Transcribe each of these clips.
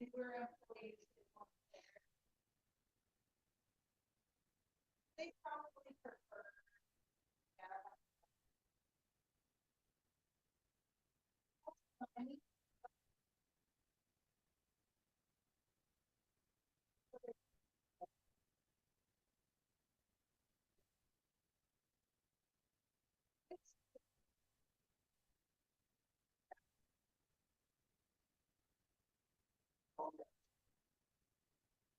Newer employees that want there. They probably prefer.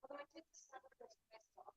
Well, I did some of this myself.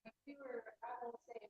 If you were, I will say.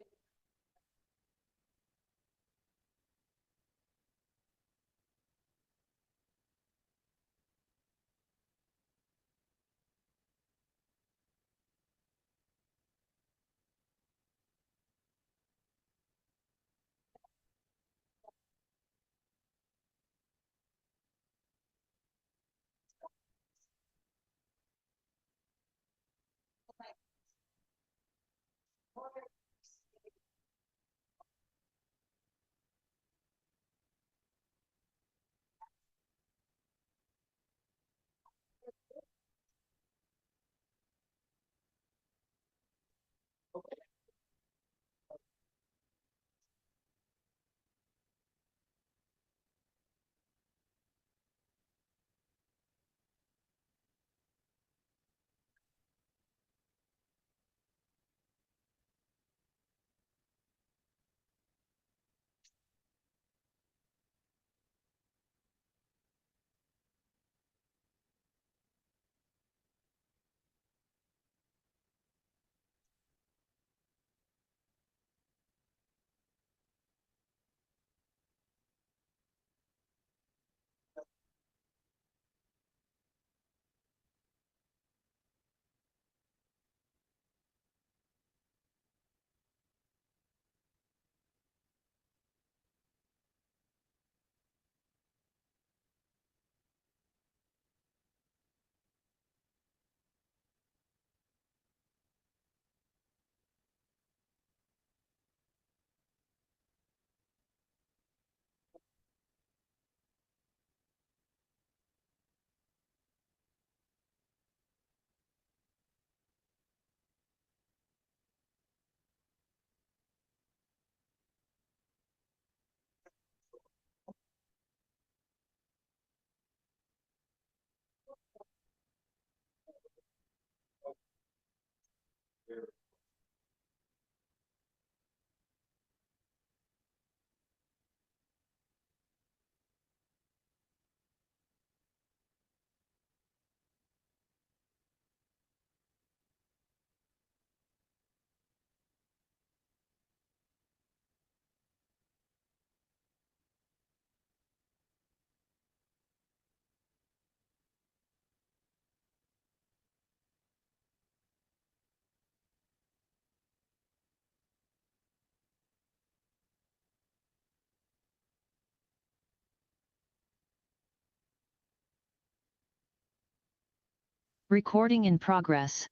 Recording in progress.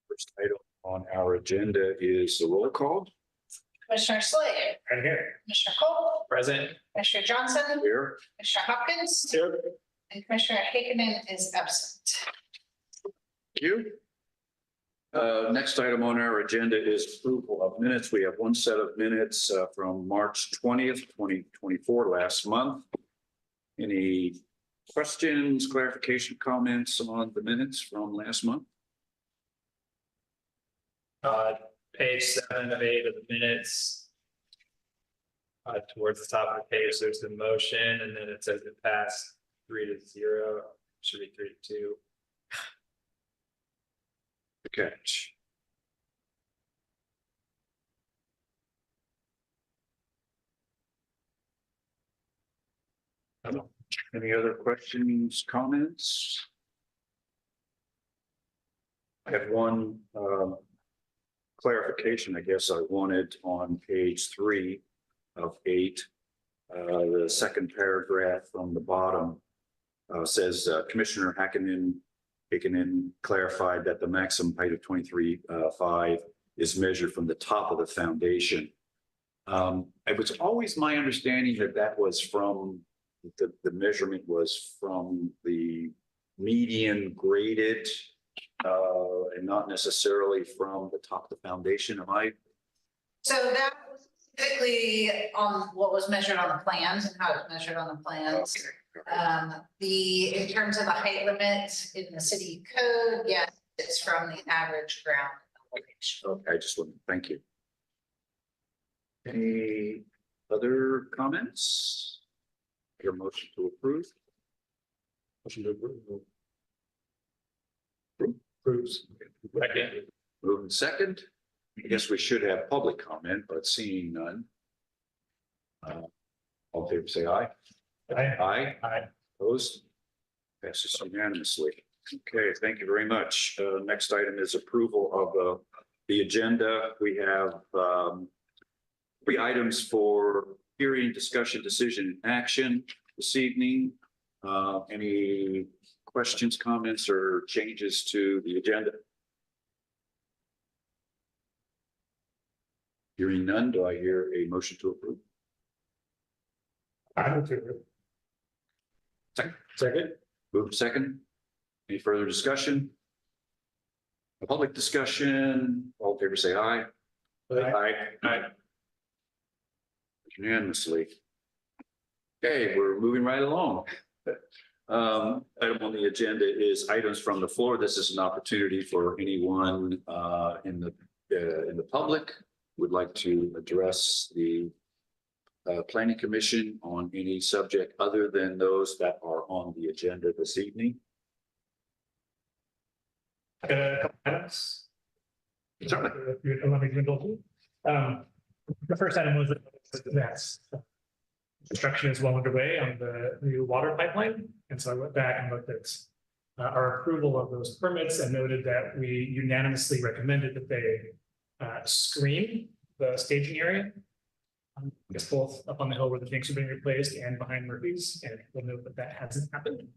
First item on our agenda is the roll call. Commissioner Slade, And here. Commissioner Cole, Present. Commissioner Johnson, Here. Commissioner Hopkins, Here. and Commissioner Hakenin is absent. Thank you. Next item on our agenda is approval of minutes. We have one set of minutes from March 20th, 2024, last month. Any questions, clarification, comments on the minutes from last month? Page 7 of 8 of the minutes. Towards the top of the page, there's the motion, and then it says it passed 3-0. Should be 3-2. Okay. Any other questions, comments? I have one clarification, I guess I wanted on page 3 of 8. The second paragraph from the bottom says Commissioner Hakkinen clarified that the maximum height of 23.5 is measured from the top of the foundation. It was always my understanding that that was from the measurement was from the median graded and not necessarily from the top of the foundation. Am I? So that was specifically on what was measured on the plans and how it was measured on the plans. Okay. In terms of the height limit in the city code, yes, it's from the average ground elevation. Okay, I just want to thank you. Any other comments? Your motion to approve? Motion to approve. Approves. Second. Moving second. I guess we should have public comment, but seeing none. All in favor, say aye. Aye. Aye. Opposed? Passes unanimously. Okay, thank you very much. Next item is approval of the agenda. We have 3 items for hearing, discussion, decision, and action this evening. Any questions, comments, or changes to the agenda? Hearing none, do I hear a motion to approve? I move to approve. Second. Move second. Any further discussion? A public discussion, all in favor say aye. Aye. Aye. Unanimously. Okay, we're moving right along. Item on the agenda is items from the floor. This is an opportunity for anyone in the public who would like to address the Planning Commission on any subject other than those that are on the agenda this evening. A couple items. Certainly. If you allow me to indulge you. The first item was that construction is well underway on the new water pipeline. And so I went back and looked at our approval of those permits and noted that we unanimously recommended that they screen the staging area. I guess both up on the hill where the tanks are being replaced and behind Murphy's, and we'll note that that hasn't happened.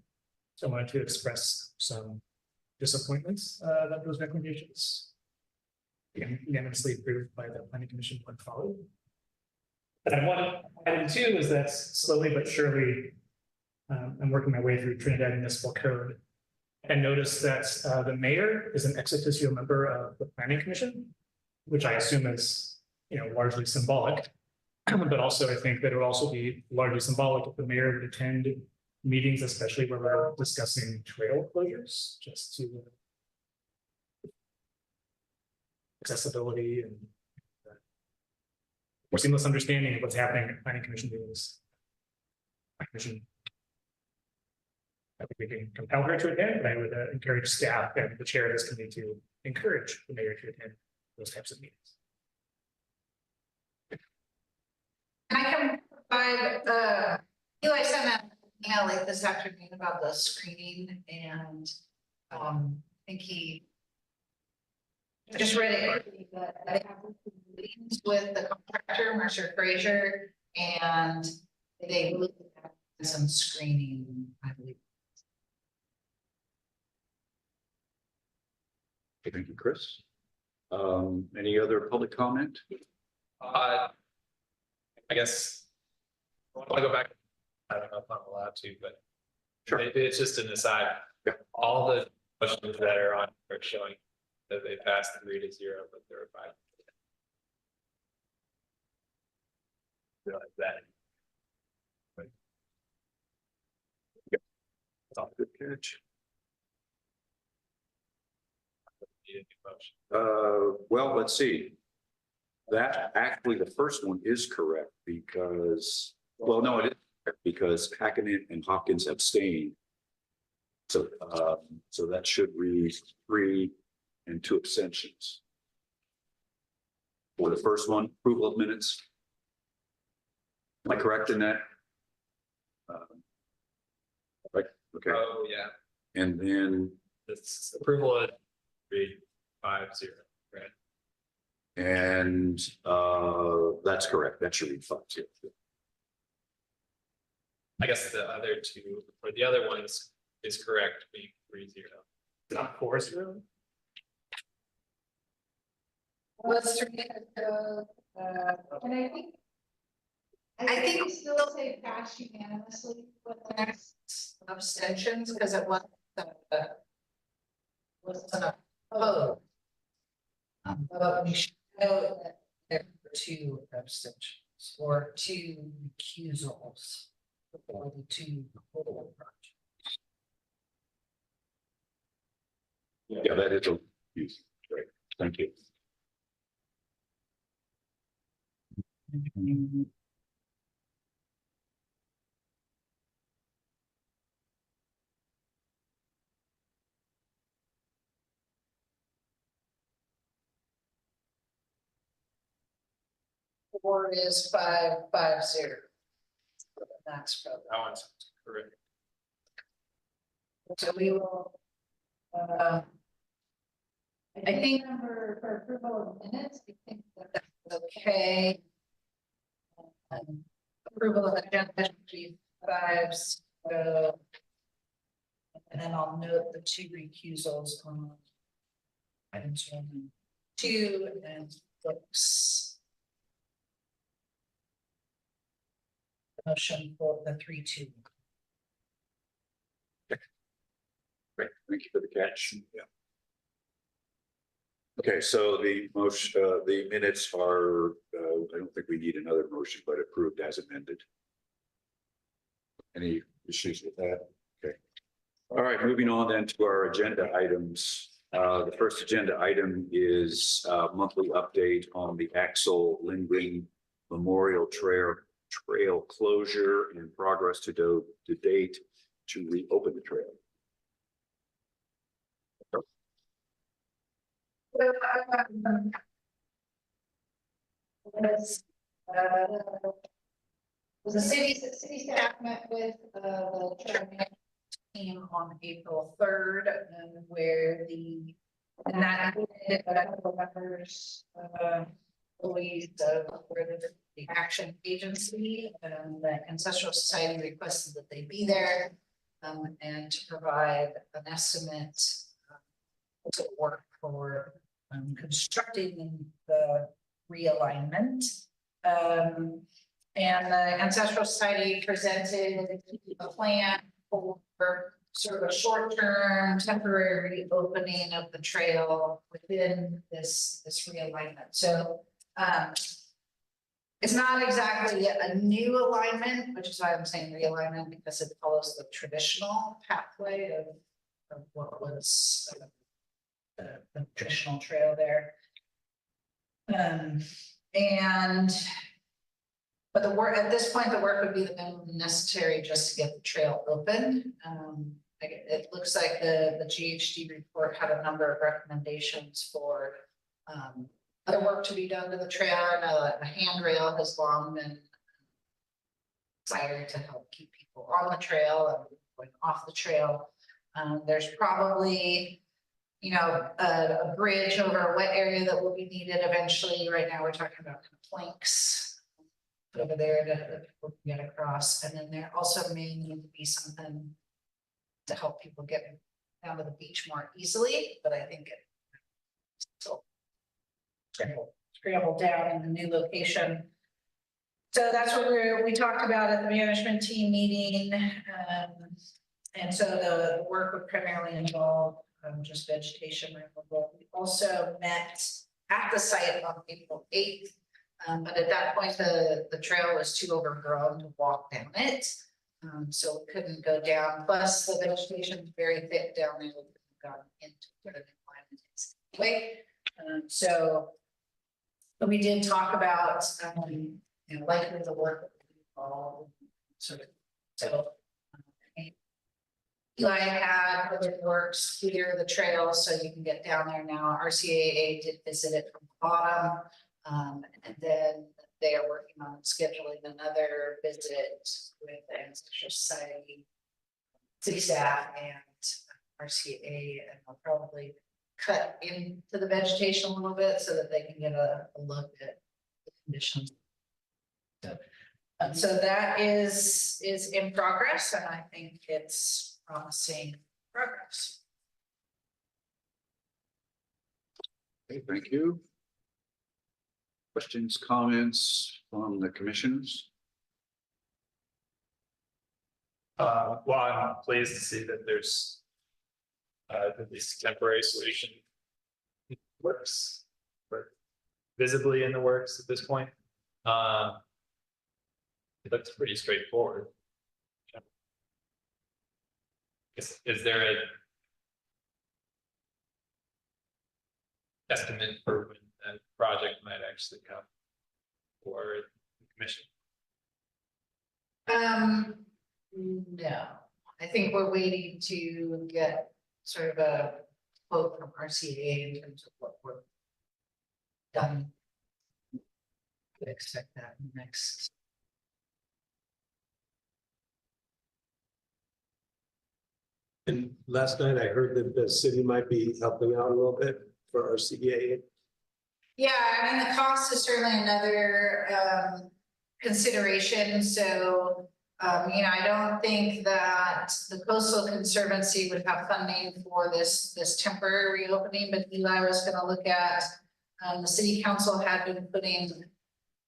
So I wanted to express some disappointments that those recommendations unanimously approved by the Planning Commission when followed. And item 2 is that slowly but surely I'm working my way through Trinidad Municipal Code and noticed that the mayor is an ex officio member of the Planning Commission, which I assume is, largely symbolic. But also I think that it would also be largely symbolic if the mayor would attend meetings, especially where we're discussing trail closures, just to accessibility and more seamless understanding of what's happening at Planning Commission meetings. Commission. I think we can compel her to attend, but I would encourage staff and the chair of this committee to encourage the mayor to attend those types of meetings. I can provide, Eli sent an email late this afternoon about the screening and, I think he just read it, but they have meetings with the contractor, Mercer Fraser, and they will have some screening, I believe. Thank you, Chris. Any other public comment? I guess I want to go back. I don't know if I'm allowed to, but Sure. it's just an aside. Yeah. All the questions that are on are showing that they passed 3-0, but there are 5. Realize that. Good catch. motion. Well, let's see. That actually, the first one is correct because, well, no, it is correct because Hackett and Hopkins abstained. So, so that should read 3 and 2 abstentions. For the first one, approval of minutes. Am I correct in that? Right, okay, Oh, yeah, and then, this approval of 3-5-0, right? and, that's correct, that should read 5. I guess the other two, or the other ones is correct, being 3-0. Not 4-0. What's three, And I think we still say pass unanimously with the next. abstentions, because it wasn't, wasn't a vote. But we should note that there were 2 abstentions or 2 recusals for the 2 total projects. Yeah, that is a use, great, thank you. Four is 5-5-0. That's probably. That one's correct. So we will. I think For approval of minutes, I think that that's okay. Approval of agenda should 5, so. And then I'll note the 2 recusals on. Items 1 and 2 and books. Motion for the 3-2. Great, thank you for the catch. Yeah. Okay, so the motion, the minutes are, I don't think we need another motion, but approved as amended. Any issues with that? Okay. All right, moving on then to our agenda items. The first agenda item is monthly update on the Axel Lindgren Memorial Trail closure and progress to date to reopen the trail. The city staff met with the trail team on April 3rd, and where and that included a couple of members, employees of the Action Agency, and the Ancestral Society requested that they be there, and to provide an estimate to work for constructing the realignment. And the Ancestral Society presented a plan for sort of a short-term temporary opening of the trail within this realignment. So it's not exactly a new alignment, which is why I'm saying realignment, because it follows the traditional pathway of what was the traditional trail there. But the work at this point, the work would be the minimum necessary just to get the trail open. It looks like the GHD report had a number of recommendations for other work to be done to the trail, and a handrail has long been desired to help keep people on the trail and going off the trail. There's probably, you know, a bridge over a wet area that will be needed eventually. Right now, we're talking about kind of planks over there that people can get across, and then there also may need to be something to help people get down to the beach more easily, but I think it still scramble down in the new location. So that's what we talked about at the management team meeting, and so the work would primarily involve just vegetation removal. We also met at the site on April 8th. But at that point, the trail was too overgrown to walk down it. So it couldn't go down. Plus the vegetation is very thick down there. We've gotten into what an anyway. So we did talk about, likely the work that we all sort of, so. Eli had Public Works clear the trail so you can get down there now. RCAA did visit it from the bottom. And then they are working on scheduling another visit with the Ancestral Society, city staff and RCAA, and they'll probably cut into the vegetation a little bit so that they can get a look at the conditions. So that is in progress, and I think it's promising progress. Okay, thank you. Questions, comments from the commissioners? Well, I'm pleased to see that there's at least a temporary solution works, or visibly in the works at this point. It looks pretty straightforward. Is there an estimate for when that project might actually come for the commission? No, I think we're waiting to get sort of a quote from RCA in terms of what we're done. Could expect that next. And last night I heard that the city might be helping out a little bit for our CEA. Yeah, I mean, the cost is certainly another consideration. So, I don't think that the Coastal Conservancy would have funding for this temporary reopening, but Eli was going to look at, the city council had been putting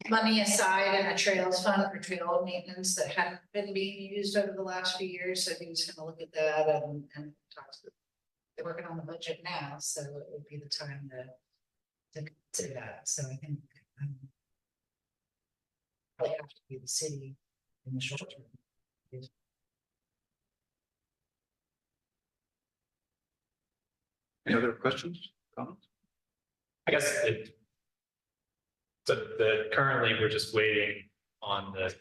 money aside in a trails fund for trail maintenance that hadn't been being used over the last few years. So he was going to look at that and talk to them. They're working on the budget now, so it would be the time to consider that. So I think probably have to be the city in the short term. Any other questions, comments? I guess currently we're just waiting on the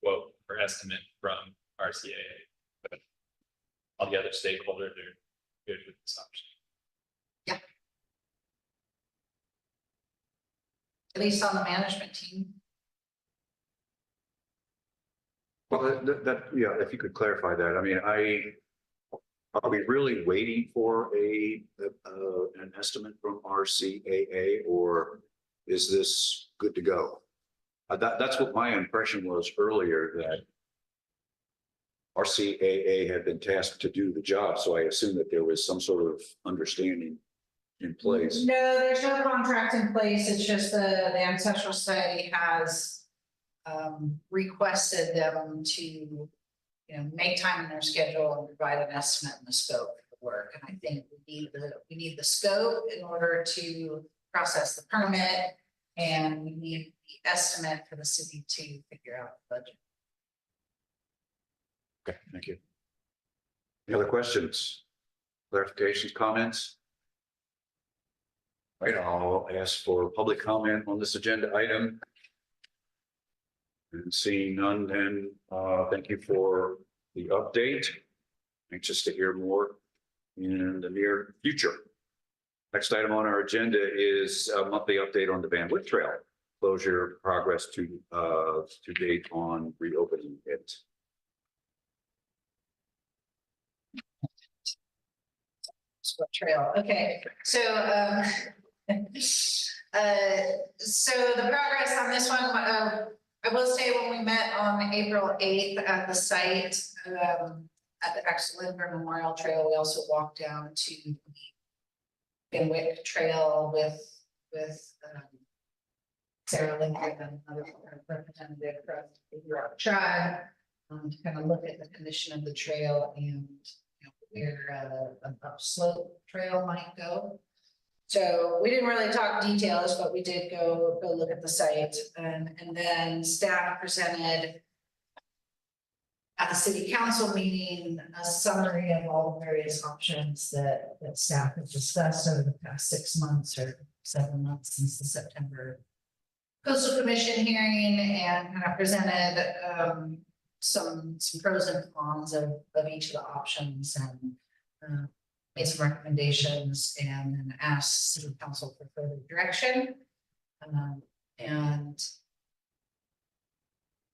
quote or estimate from RCAA, but all the other stakeholders are good with this option. Yeah. At least on the management team. Well, yeah, if you could clarify that. I mean, are we really waiting for an estimate from RCAA, or is this good to go? That's what my impression was earlier, that RCAA had been tasked to do the job. So I assume that there was some sort of understanding in place. No, there's no contract in place. It's just the Ancestral Society has requested them to, make time in their schedule and provide an estimate and the scope for the work. And I think we need the scope in order to process the permit, and we need the estimate for the city to figure out the budget. Okay, thank you. Any other questions, clarifications, comments? All right, I'll ask for public comment on this agenda item. And seeing none, then thank you for the update. Anxious to hear more in the near future. Next item on our agenda is a monthly update on the Van Wyck Trail closure progress to date on reopening it. Split trail. Okay, so so the progress on this one, I will say when we met on April 8th at the site at the Axel Lindgren Memorial Trail, we also walked down to the Van Wyck Trail with Sarah Lindgren and another representative from the Rock Tribe to kind of look at the condition of the trail and where an upslope trail might go. So we didn't really talk details, but we did go look at the site, and then staff presented at the city council meeting, a summary of all the various options that staff have discussed over the past 6 months or 7 months since the September coastal commission hearing, and kind of presented some pros and cons of each of the options, and made some recommendations, and then asked city council for further direction. And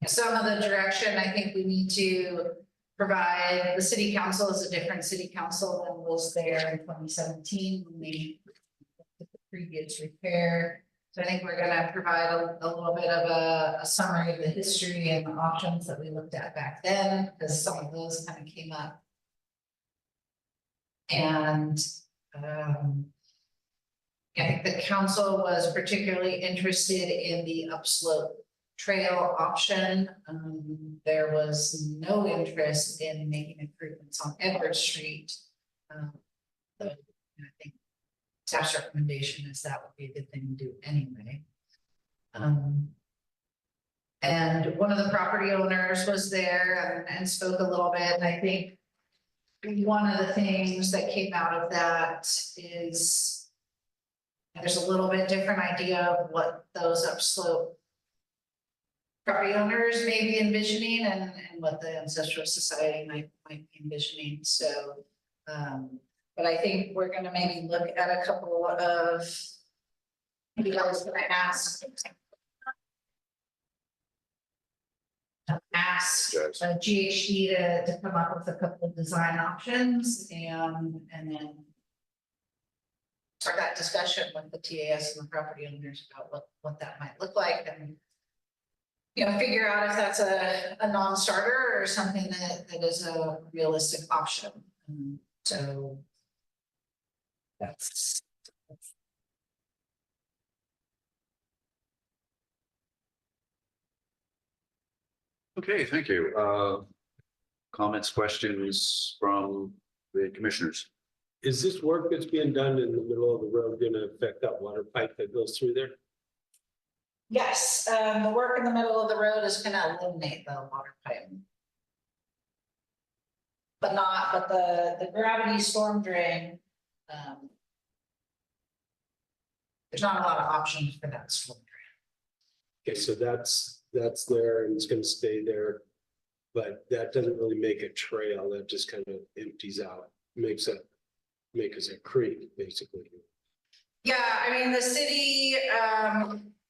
some of the direction, I think we need to provide, the city council is a different city council than was there in 2017 when we did the previous repair. So I think we're gonna provide a little bit of a summary of the history and the options that we looked at back then, because some of those kind of came up. And I think the council was particularly interested in the upslope trail option. There was no interest in making improvements on Edward Street. But I think staff's recommendation is that would be a good thing to do anyway. And one of the property owners was there and spoke a little bit, and I think one of the things that came out of that is there's a little bit different idea of what those upslope property owners may be envisioning, and what the Ancestral Society might be envisioning. So, but I think we're going to maybe look at a couple of, maybe I was going to ask GHD to come up with a couple of design options, and then start that discussion with the TAS and the property owners about what that might look like, and figure out if that's a non-starter or something that is a realistic option. So that's Okay, thank you. Comments, questions from the commissioners? Is this work that's being done in the middle of the road gonna affect that water pipe that goes through there? yes, the work in the middle of the road is going to eliminate the water pipe. But the gravity storm drain, there's not a lot of options for that storm drain. Okay, so that's there and it's gonna stay there. But that doesn't really make a trail, that just kind of empties out, makes a creek, basically. Yeah, I mean, the city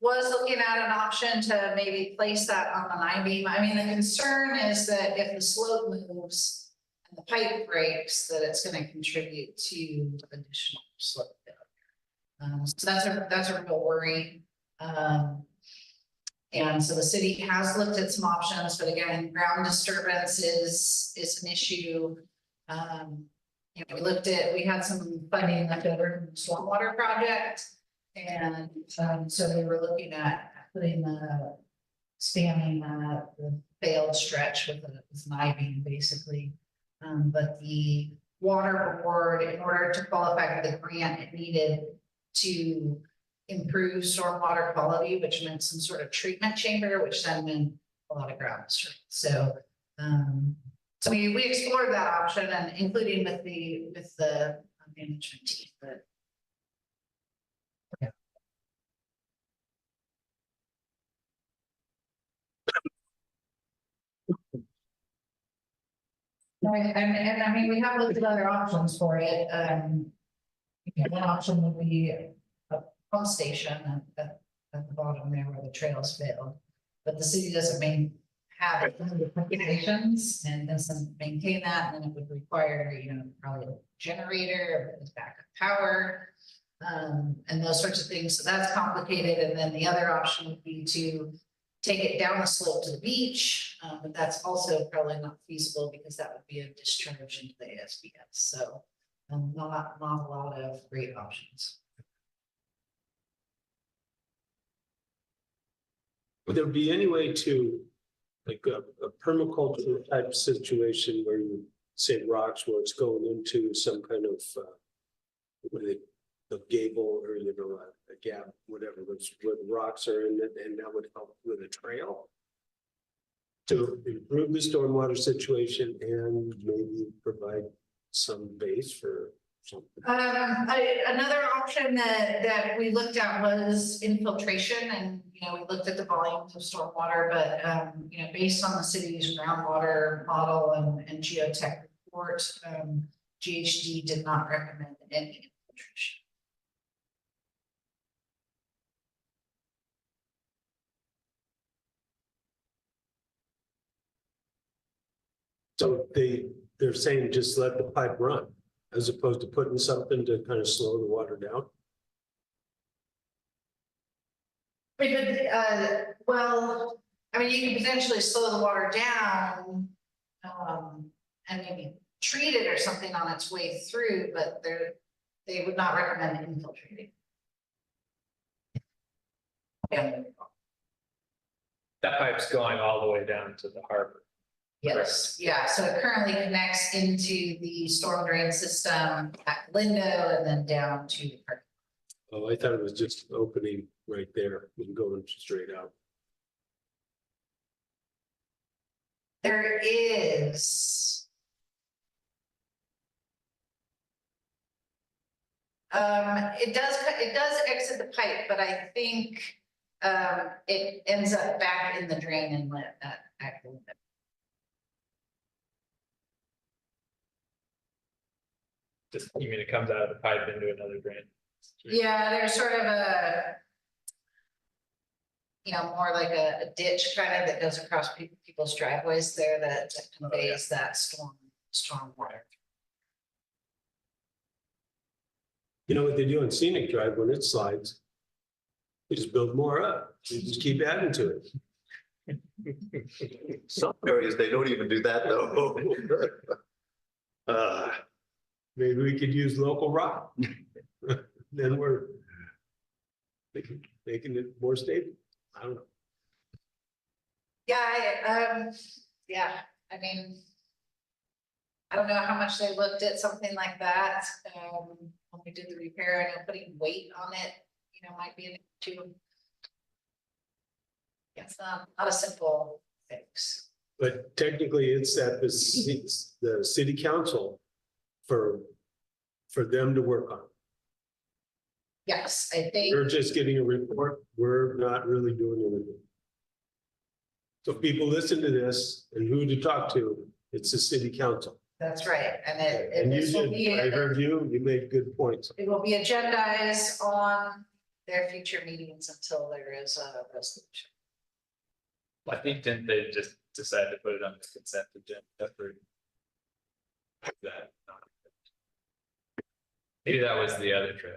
was looking at an option to maybe place that on an I-beam. I mean, the concern is that if the slope moves and the pipe breaks, that it's going to contribute to additional slope failure. So that's a real worry. And so the city has looked at some options, but again, ground disturbance is an issue. We had some funding left over from the stormwater project. And so we were looking at spamming the failed stretch with an I-beam basically. But the water board, in order to qualify for the grant, it needed to improve stormwater quality, which meant some sort of treatment chamber, which then meant a lot of ground disturbance. So so we explored that option, and including with the management team, but yeah. And I mean, we have looked at other options for it. One option would be a pump station at the bottom there where the trails failed, but the city doesn't have regulations and doesn't maintain that, and then it would require, probably a generator with backup power, and those sorts of things. So that's complicated. And then the other option would be to take it down the slope to the beach, but that's also probably not feasible because that would be a discharge into the ASBS. So not a lot of great options. Would there be any way to, like a permaculture type situation where you say rocks where it's going into some kind of a gable or a gap, whatever, where the rocks are in it, and that would help with a trail? to improve the stormwater situation and maybe provide some base for something. Another option that we looked at was infiltration, and, you know, we looked at the volumes of stormwater, but, you know, based on the city's groundwater model and geotech report, GHD did not recommend any infiltration. So they're saying just let the pipe run as opposed to putting something to kind of slow the water down. We could, well, I mean, you could potentially slow the water down, and maybe treat it or something on its way through, but they would not recommend infiltrating. Yeah. That pipe's going all the way down to the harbor. Yes, yeah, so it currently connects into the storm drain system at Lindo and then down to the park. Oh, I thought it was just opening right there and going straight out. There is. It does exit the pipe, but I think it ends up back in the drain inlet at Lindo. Just, you mean it comes out of the pipe into another drain? Yeah, there's sort of a, you know, more like a ditch kind of that goes across people's driveways there that conveys that storm water. You know what they do on Scenic Drive when it slides? They just build more up. You just keep adding to it. Some areas, they don't even do that though. Maybe we could use local rock. Then we're making it more stable. I don't know. Yeah, yeah, I mean, I don't know how much they looked at something like that, when we did the repair. I know putting weight on it, you know, might be an issue. It's not a simple fix. But technically, it's at the city council for them to work on. Yes, I think, We're just getting a report. We're not really doing anything. So if people listen to this and who to talk to, it's the city council. that's right, and And you this will did, be, I heard you made good points. it will be agendized on their future meetings until there is a resolution. I think didn't they just decide to put it on the consent agenda for that? Maybe that was the other trail.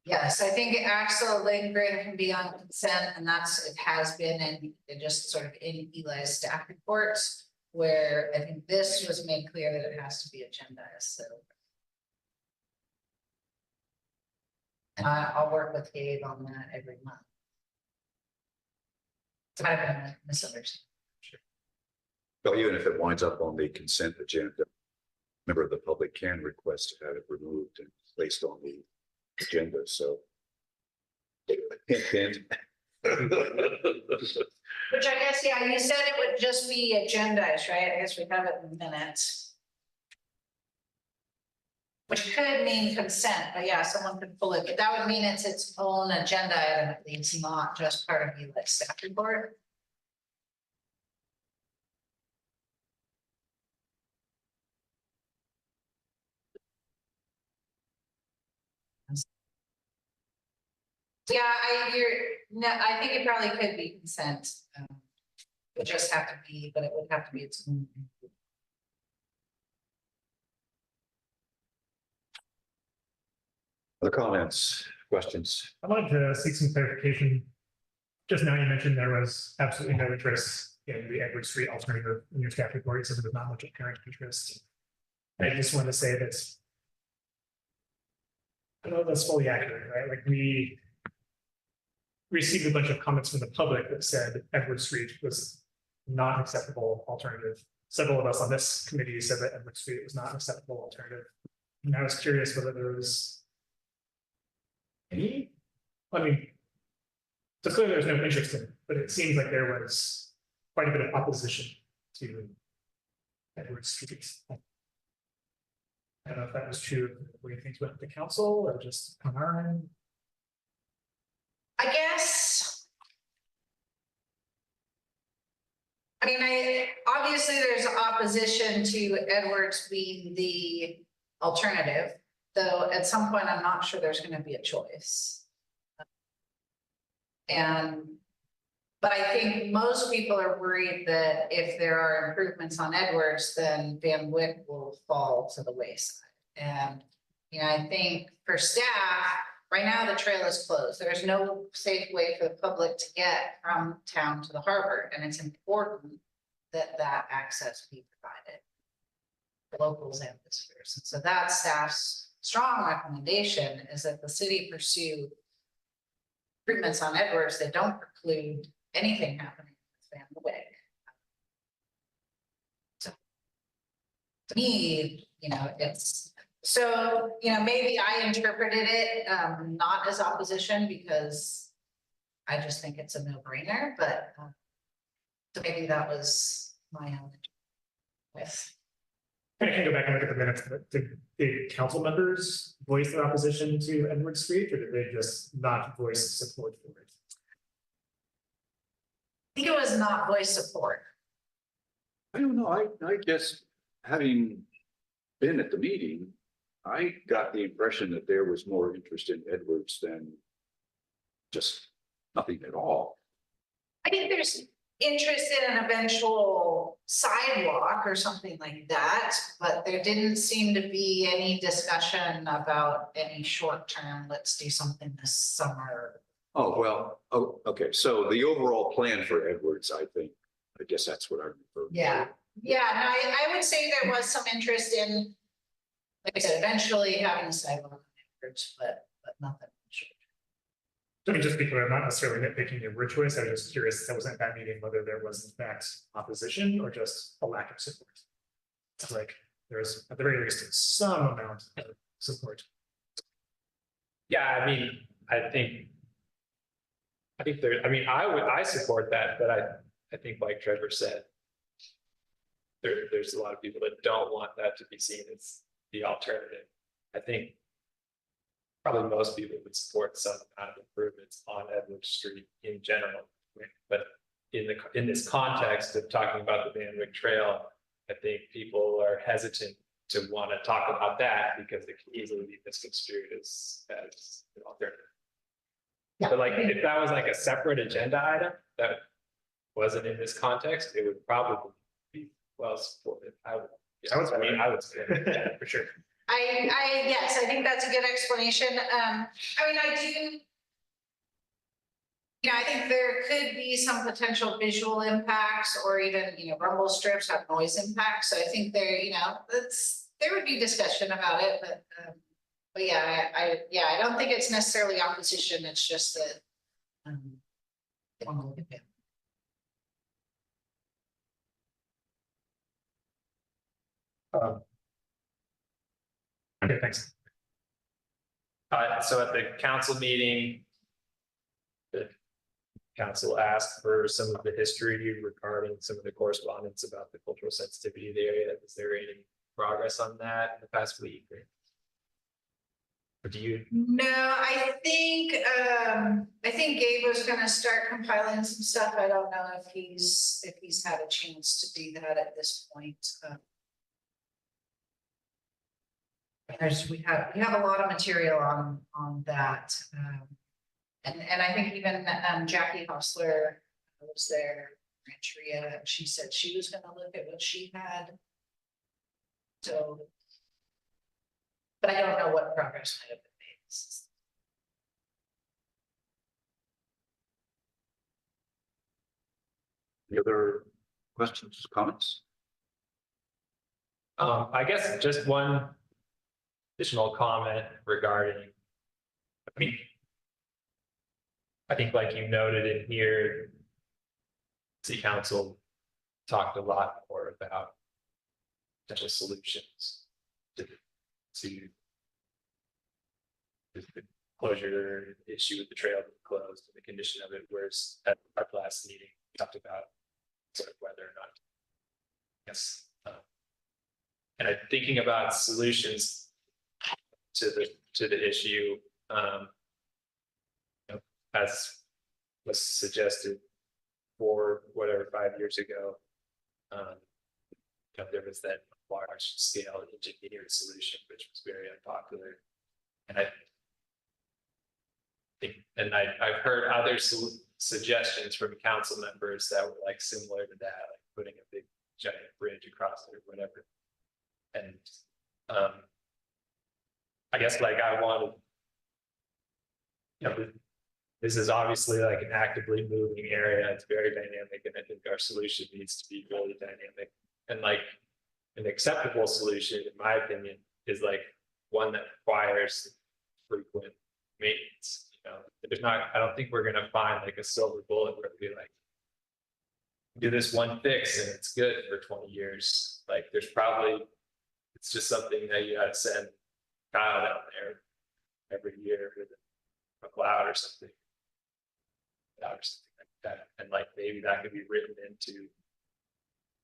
Yes, I think Axel Lindgren can be on consent, and it has been in just sort of in Eli's staff reports, where I think this was made clear that it has to be agendized, so. And I'll work with Gabe on that every month. It's kind of a misunderstanding. Well, even if it winds up on the consent agenda, member of the public can request to have it removed and placed on the agenda, so. Hint, hint. Which I guess, yeah, you said it would just be agendized, right? I guess we have it in minutes. Which could mean consent, but yeah, someone could pull it, but that would mean it's its own agenda item, at least not just part of the staff report. Yeah, I think it probably could be consent. It would just have to be, but it would have to be its own. Other comments, questions? I wanted to seek some clarification. Just now you mentioned there was absolutely no interest in the Edward Street alternative in your staff report. You said there was not much apparent interest. I just wanted to say that I don't know if that's fully accurate, right? Like we received a bunch of comments from the public that said Edward Street was not an acceptable alternative. Several of us on this committee said that Edward Street was not an acceptable alternative. And I was curious whether there was any, I mean, So clearly there's no interest in it, but it seems like there was quite a bit of opposition to Edward Street. I don't know if that was true of the way things went to council or just on our end. I guess. I mean, obviously there's opposition to Edwards being the alternative, though at some point I'm not sure there's gonna be a choice. But I think most people are worried that if there are improvements on Edwards, then Van Wyck will fall to the wayside. And, I think for staff, right now the trail is closed. There's no safe way for the public to get from town to the harbor, and it's important that that access be provided for locals and visitors. And so that's staff's strong recommendation, is that the city pursue improvements on Edwards that don't preclude anything happening with Van Wyck. So to me, it's so, maybe I interpreted it not as opposition because I just think it's a no-brainer, but so maybe that was my own with. I can go back and look at the minutes, but did council members voice their opposition to Edward Street, or did they just not voice support for it? I think it was not voice support. I don't know, I guess, having been at the meeting, I got the impression that there was more interest in Edwards than just nothing at all. I think there's interest in an eventual sidewalk or something like that, but there didn't seem to be any discussion about any short-term, let's do something this summer. Oh, well, okay, so the overall plan for Edwards, I guess that's what I refer to. Yeah, no, I would say there was some interest in, like I said, eventually having a sidewalk on Edwards, but nothing. I mean, just because I'm not necessarily nitpicking your word choice, I was just curious, I wasn't at that meeting, whether there was in fact opposition or just a lack of support. It's like there's at the very least some amount of support. Yeah, I think I support that, but I think like Trevor said, there's a lot of people that don't want that to be seen as the alternative. I think probably most people would support some kind of improvements on Edward Street in general. But in this context of talking about the Van Wyck Trail, I think people are hesitant to want to talk about that because it can easily be misconstrued as an alternative. Yeah. But like if that was like a separate agenda item that wasn't in this context, it would probably be well supported. I would support it, yeah, for sure. Yes, I think that's a good explanation. I think there could be some potential visual impacts or even, rumble strips have noise impacts. So I think there would be discussion about it, but yeah, I don't think it's necessarily opposition. It's just that, they want to look at it. Okay, thanks. So at the council meeting, the council asked for some of the history regarding some of the correspondence about the cultural sensitivity of the area. Is there any progress on that in the past week? Or do you? No, I think Gabe was gonna start compiling some stuff. I don't know if he's had a chance to do that at this point. We have a lot of material on that. And I think even Jackie Hostler was there, Rancheria, and she said she was gonna look at what she had. So, but I don't know what progress might have been made. Any other questions, comments? I guess just one additional comment regarding, I think like you noted in here, City Council talked a lot more about potential solutions to the closure issue with the trail being closed and the condition of it, whereas at our last meeting, we talked about sort of whether or not. Yes. And I'm thinking about solutions to the issue, you know, as was suggested for whatever 5 years ago. You know, there was that large scale engineered solution, which was very unpopular. And I think, and I've heard other suggestions from council members that were like similar to that, like putting a big giant bridge across it or whatever. And I guess like I wanted, you know, this is obviously like an actively moving area. It's very dynamic, and I think our solution needs to be really dynamic. And like an acceptable solution, in my opinion, is like one that requires frequent maintenance. You know, there's not, I don't think we're gonna find like a silver bullet where we like do this one fix and it's good for 20 years. Like there's probably, it's just something that you gotta send Kyle down there every year with a cloud or something. Or something like that. And like maybe that could be written into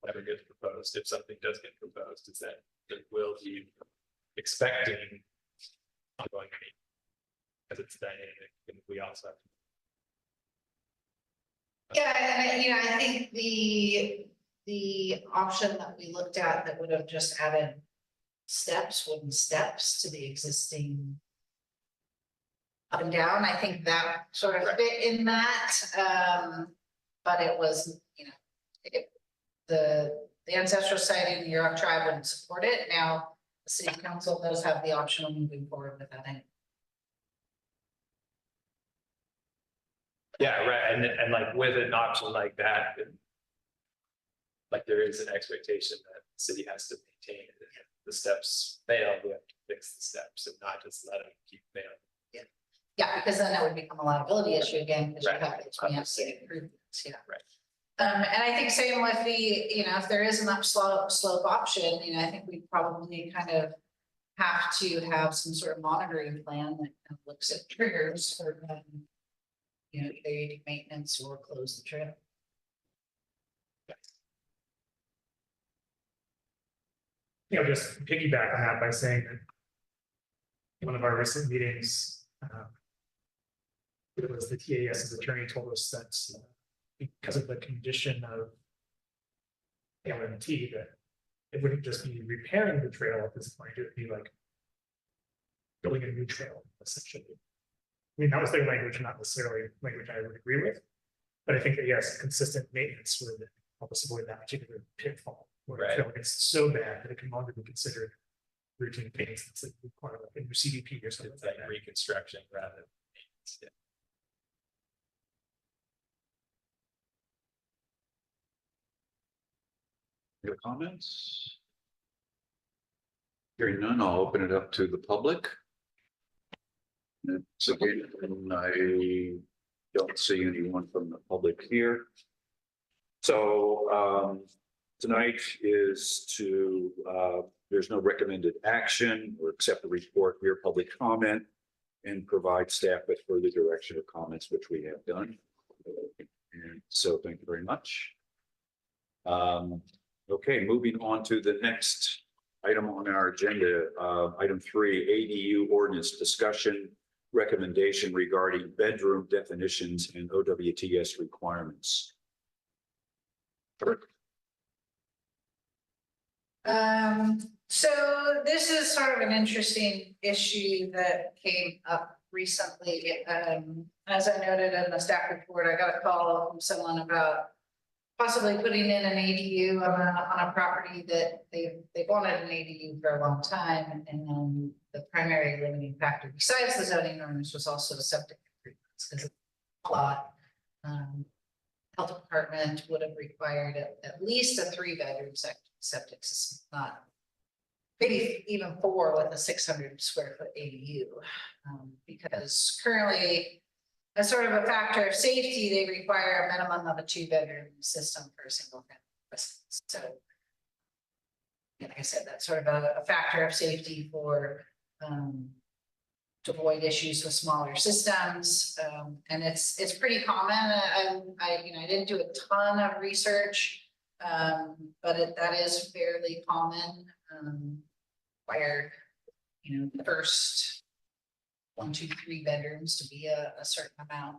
whatever gets proposed. If something does get proposed, is that it will be expecting ongoing maintenance because it's dynamic, and we also have to. Yeah, and you know, I think the option that we looked at that would have just added wooden steps to the existing up and down, I think that sort of fit in that. But it was, you know, the ancestral site in Yurok tribe wouldn't support it. Now, the city council does have the option of moving forward with that. Yeah, right. And like with an option like that, like there is an expectation that the city has to maintain it. If the steps fail, we have to fix the steps and not just let them keep failing. Yeah, because then that would become a liability issue again, because Right. we have city improvements, yeah. Right. And I think same with the, you know, if there is an slope option, you know, I think we probably kind of have to have some sort of monitoring plan that kind of looks at triggers for, you know, either you do maintenance or close the trail. You know, just piggyback on that by saying that in one of our recent meetings, it was the TAS's attorney told us that because of the condition of LMT, that it wouldn't just be repairing the trail at this point, it would be like building a new trail, essentially. I mean, that was their language, not necessarily language I would agree with. But I think that yes, consistent maintenance would help us avoid that particular pitfall where Right. the trail gets so bad that it can longer be considered routine maintenance that require like a new CDP or something It's like like that. reconstruction rather than maintenance. Yeah. Any other comments? Hearing none, I'll open it up to the public. So again, I don't see anyone from the public here. So tonight is to, there's no recommended action or accept the report, hear public comment, and provide staff with further direction or comments, which we have done. And so thank you very much. Okay, moving on to the next item on our agenda, item 3, ADU ordinance discussion recommendation regarding bedroom definitions and OWTS requirements. So this is sort of an interesting issue that came up recently. As I noted in the staff report, I got a call from someone about possibly putting in an ADU on a property that they've wanted an ADU for a long time. And then the primary limiting factor besides the zoning ordinance was also the septic improvements, because a lot. Health department would have required at least a 3-bedroom septic system, not maybe even 4 with a 600 square foot ADU. Because currently, as sort of a factor of safety, they require a minimum of a 2-bedroom system for a single family residence. So, like I said, that's sort of a factor of safety for to avoid issues with smaller systems. And it's pretty common. I didn't do a ton of research. But that is fairly common, where, the first 1, 2, 3 bedrooms to be a certain amount.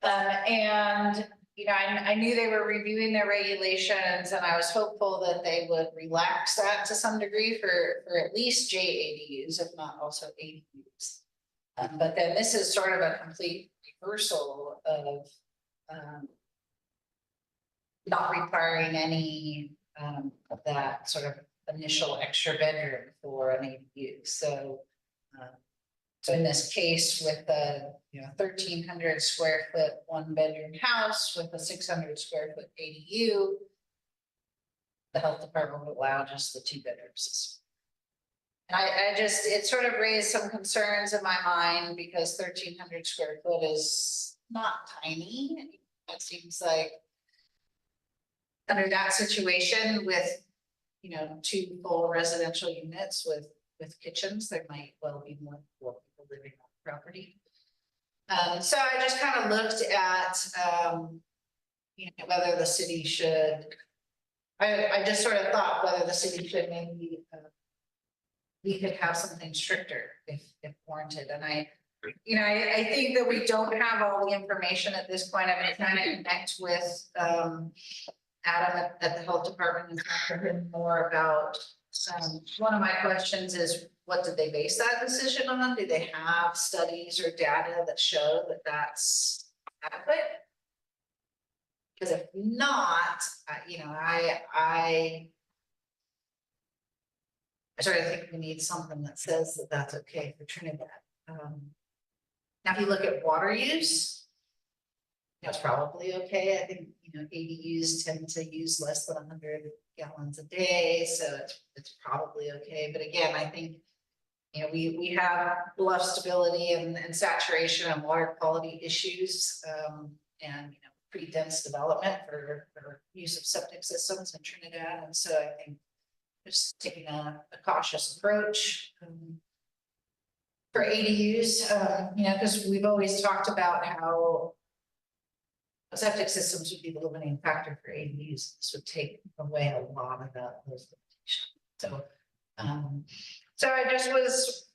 And, I knew they were reviewing their regulations, and I was hopeful that they would relax that to some degree for at least JADUs, if not also ADUs. But then this is sort of a complete reversal of, not requiring any of that sort of initial extra bedroom for an ADU. So in this case, with a 1,300 square foot 1-bedroom house with a 600 square foot ADU, the health department would allow just the 2 bedrooms. And it sort of raised some concerns in my mind, because 1,300 square foot is not tiny. It seems like under that situation with, 2 full residential units with kitchens, there might well be more people living on the property. So I just kind of looked at, whether the city should, I just sort of thought whether the city should maybe, we could have something stricter if warranted. And I think that we don't have all the information at this point. I've been trying to connect with, Adam at the health department and talk to him more about, one of my questions is, what did they base that decision on? Do they have studies or data that show that that's adequate? Because if not, I sort of think we need something that says that that's okay for Trinidad. Now, if you look at water use, that's probably okay. I think, ADUs tend to use less than 100 gallons a day, so it's probably okay. But again, I think, we have bluff stability and saturation and water quality issues, and, pretty dense development for use of septic systems in Trinidad. And so I think just taking a cautious approach for ADUs, because we've always talked about how septic systems would be the limiting factor for ADUs. This would take away a lot of those limitations. So I just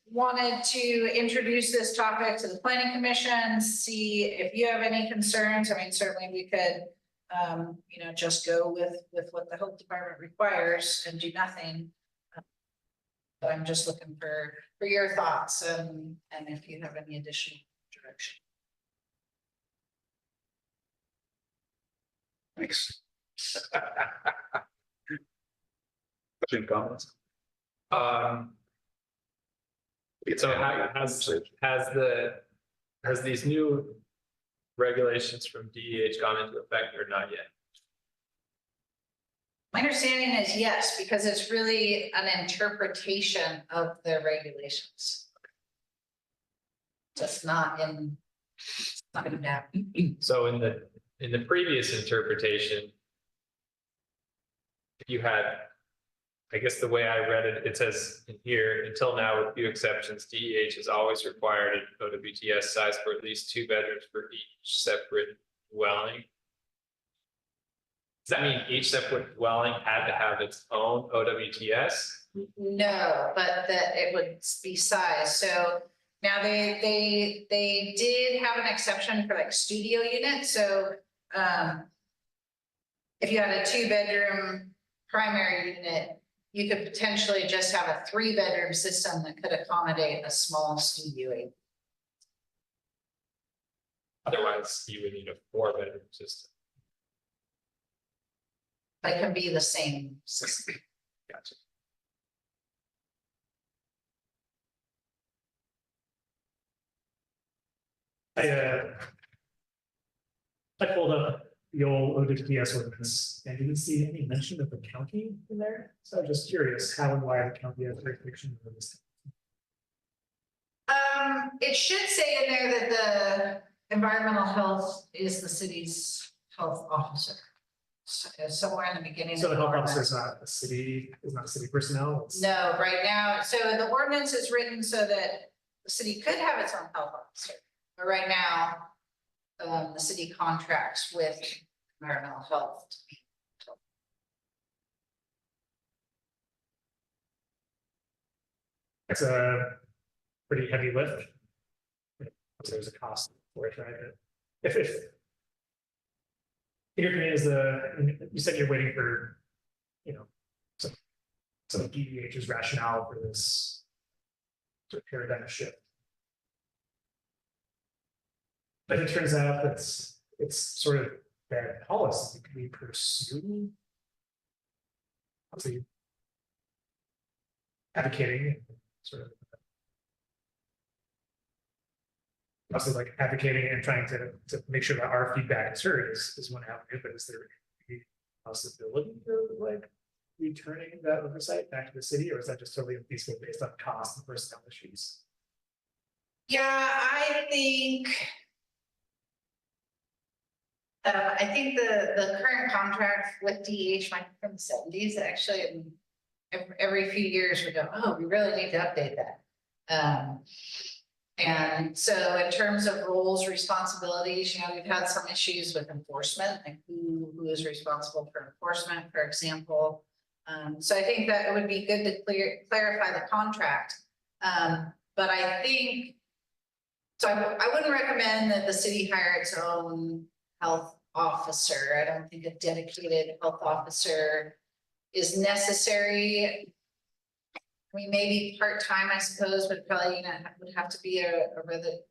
wanted to introduce this topic to the planning commission, see if you have any concerns. I mean, certainly we could, just go with what the health department requires and do nothing. But I'm just looking for your thoughts and if you have any additional direction. Thanks. Question, comments? So has these new regulations from DEH gone into effect or not yet? My understanding is yes, because it's really an interpretation of the regulations. Just not in that. So in the previous interpretation, if you had, I guess the way I read it, it says in here, until now, with few exceptions, DEH has always required an OWTS size for at least 2 bedrooms for each separate dwelling. Does that mean each separate dwelling had to have its own OWTS? No, but that it would be size. So now they did have an exception for like studio units. So if you had a 2-bedroom primary unit, you could potentially just have a 3-bedroom system that could accommodate a small studio. Otherwise, you would need a 4-bedroom system. But it can be the same system. Gotcha. I pulled up the old OWTS ordinance and didn't see any mention of the county in there. So I'm just curious how and why the county has jurisdiction over this. It should say in there that the environmental health is the city's health officer. So, somewhere in the beginning. So the of health ordinance. officer is not city personnel? It's- No, right now, so the ordinance is written so that the city could have its own health officer, but right now, the city contracts with environmental health. It's a pretty heavy lift. There's a cost for it, right? If in your opinion is you said you're waiting for, you know, some DEH's rationale for this sort of paradigm shift. But it turns out it's sort of bad policy. Can we pursue obviously advocating sort of also like advocating and trying to make sure that our feedback is heard is one avenue, but is there any possibility of like returning that oversight back to the city, or is that just totally unfeasible based on cost and personnel issues? Yeah, I think the current contract with DEH might be from the 70s, actually, and every few years we go, oh, we really need to update that. And so in terms of roles, responsibilities, you know, we've had some issues with enforcement, like who is responsible for enforcement, for example. So I think that it would be good to clarify the contract. But I think, so I wouldn't recommend that the city hire its own health officer. I don't think a dedicated health officer is necessary. I mean, maybe part-time, I suppose, but probably, you know, would have to be a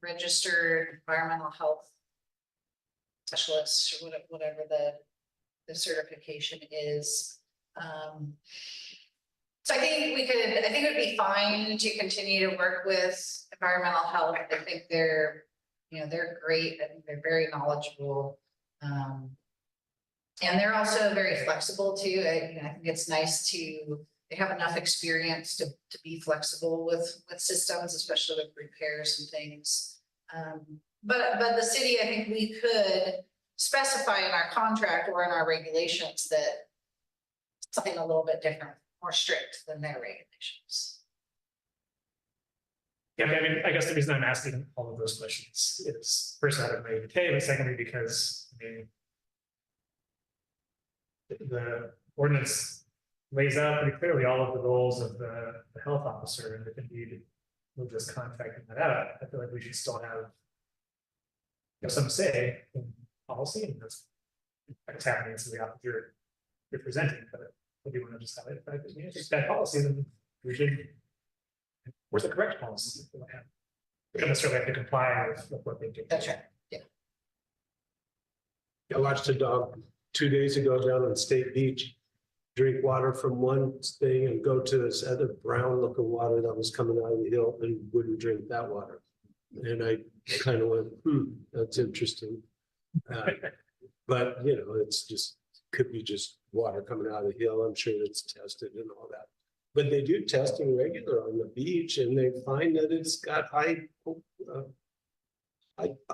registered environmental health specialist, or whatever the certification is. So I think it would be fine to continue to work with environmental health. I think they're great. I think they're very knowledgeable. And they're also very flexible too. I think it's nice they have enough experience to be flexible with systems, especially with repairs and things. But the city, I think we could specify in our contract or in our regulations that something a little bit different, more strict than their regulations. Yeah, I mean, I guess the reason I'm asking all of those questions is first out of naivete, but secondly, because I mean, the ordinance lays out pretty clearly all of the roles of the health officer, and if indeed we're just contracting that out, I feel like we should still have some say in policy, and that's happening to the opposite you're presenting, but if you want to just have it, if it's bad policy, then we should. Where's the correct policy? We don't necessarily have to comply with what they do. That's right. I watched a dog 2 days ago down on State Beach, drink water from one thing and go to this other brown looking water that was coming out of the hill and wouldn't drink that water. And I kind of went, that's interesting. But you know, it's just, could be just water coming out of the hill. I'm sure it's tested and all that. But they do testing regular on the beach, and they find that it's got high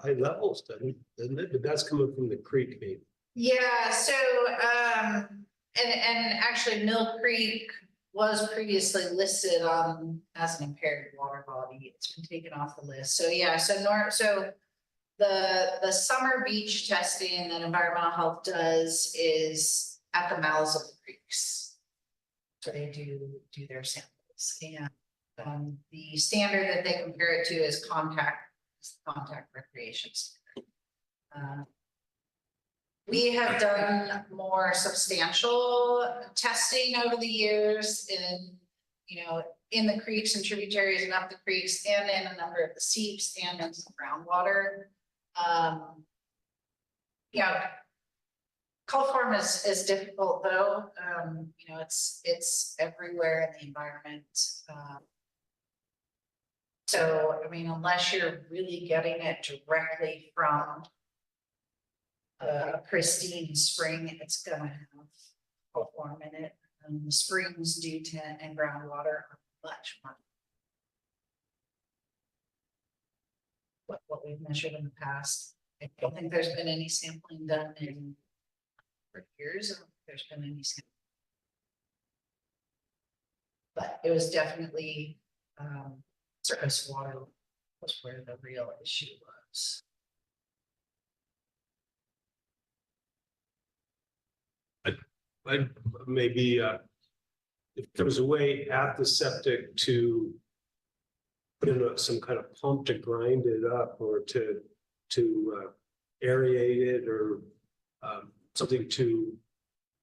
levels, doesn't it? But that's coming from the creek, maybe. Yeah, so and actually Mill Creek was previously listed as an impaired water body. It's been taken off the list. So yeah, so the summer beach testing that environmental health does is at the mouths of the creeks. So they do their samples, and the standard that they compare it to is contact recreation standard. We have done more substantial testing over the years in the creeks and tributaries and up the creeks, and in a number of the seeps and in some groundwater. Coliform is difficult though. It's everywhere in the environment. So, I mean, unless you're really getting it directly from a pristine spring, it's gonna have coliform in it. The springs do tend, and groundwater are much more. What we've measured in the past. I don't think there's been any sampling done for years. I don't think there's been any sampling. But it was definitely surface water was where the real issue was. I maybe, if there was a way at the septic to put in some kind of pump to grind it up or to aerate it or something to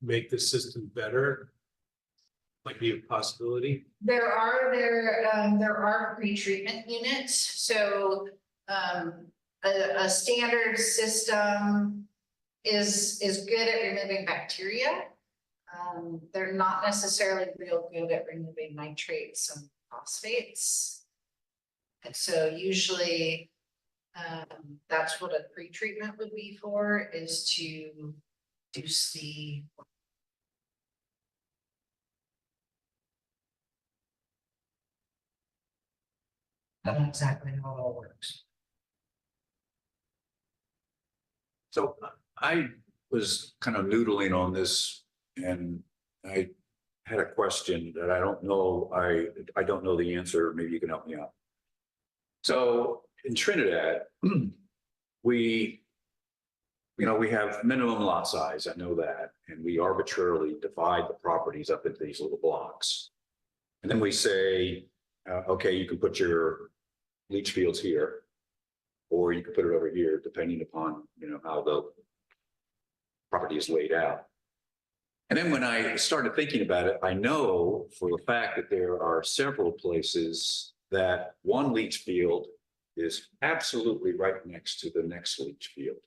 make the system better, might be a possibility. There are pretreatment units, so a standard system is good at removing bacteria. They're not necessarily real good at removing nitrates and phosphates. And so usually that's what a pretreatment would be for, is to reduce the I don't know exactly how it all works. So I was kind of noodling on this and I had a question that I don't know. I don't know the answer. Maybe you can help me out. So in Trinidad, we have minimum lot size. I know that. And we arbitrarily divide the properties up into these little blocks. And then we say, okay, you can put your leach fields here, or you can put it over here, depending upon, how the property is laid out. And then when I started thinking about it, I know for the fact that there are several places that one leach field is absolutely right next to the next leach field,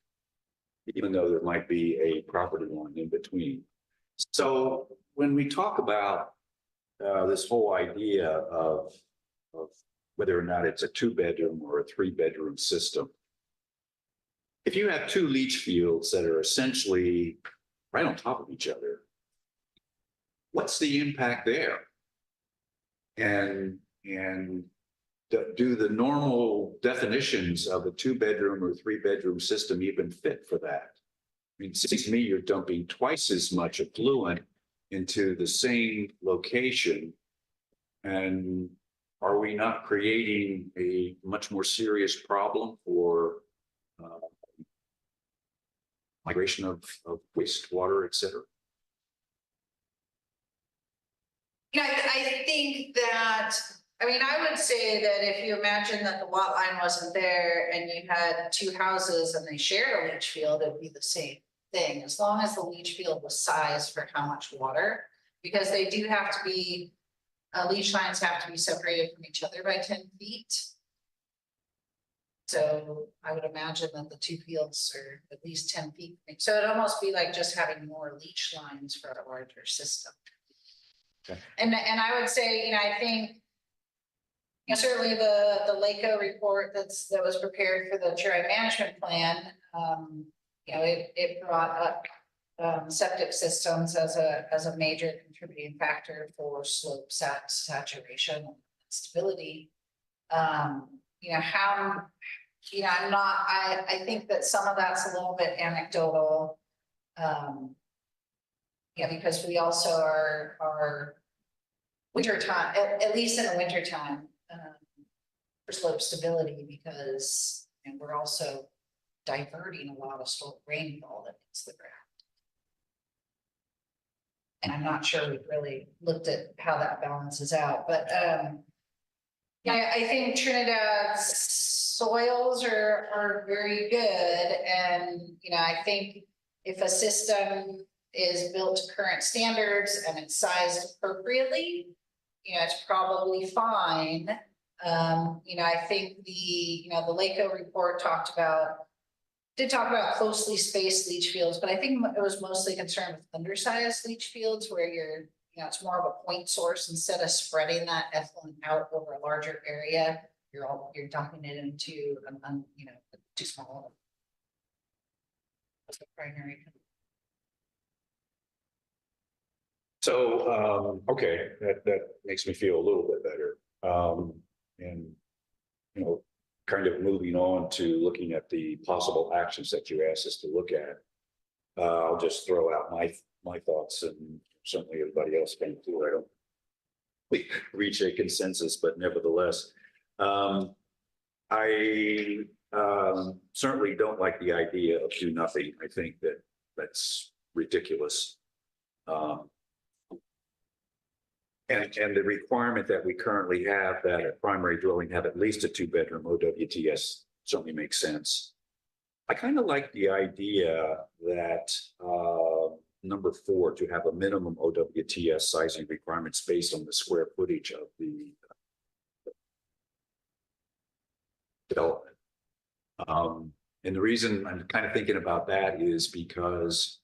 even though there might be a property line in between. So when we talk about this whole idea of whether or not it's a 2-bedroom or a 3-bedroom system, if you have two leach fields that are essentially right on top of each other, what's the impact there? And do the normal definitions of a 2-bedroom or 3-bedroom system even fit for that? I mean, it seems to me you're dumping twice as much effluent into the same location. And are we not creating a much more serious problem for migration of wastewater, et cetera? Yeah, I think that, I would say that if you imagine that the lot line wasn't there and you had two houses and they shared a leach field, it'd be the same thing, as long as the leach field was sized for how much water, because they do have to be, leach lines have to be separated from each other by 10 feet. So I would imagine that the two fields are at least 10 feet. So it'd almost be like just having more leach lines for a larger system. Okay. And I would say, I think, certainly the LACO report that was prepared for the Tri management plan, it brought up septic systems as a major contributing factor for slope saturation and stability. I think that some of that's a little bit anecdotal. Because we also are wintertime, at least in the wintertime, for slope stability, because we're also diverting a lot of rainfall that hits the ground. And I'm not sure we've really looked at how that balances out, but I think Trinidad's soils are very good, and I think if a system is built to current standards and it's sized appropriately, it's probably fine. I think the LACO report did talk about closely spaced leach fields, but I think it was mostly concerned with undersized leach fields where it's more of a point source. Instead of spreading that effluent out over a larger area, you're dumping it into too small. That's the primary. So, okay, that makes me feel a little bit better. And, kind of moving on to looking at the possible actions that you asked us to look at. I'll just throw out my thoughts, and certainly everybody else can too. I don't reach a consensus, but nevertheless, I certainly don't like the idea of do nothing. I think that that's ridiculous. And the requirement that we currently have that a primary dwelling have at least a 2-bedroom OWTS certainly makes sense. I kind of like the idea that number 4, to have a minimum OWTS sizing requirements based on the square footage of the development. And the reason I'm kind of thinking about that is because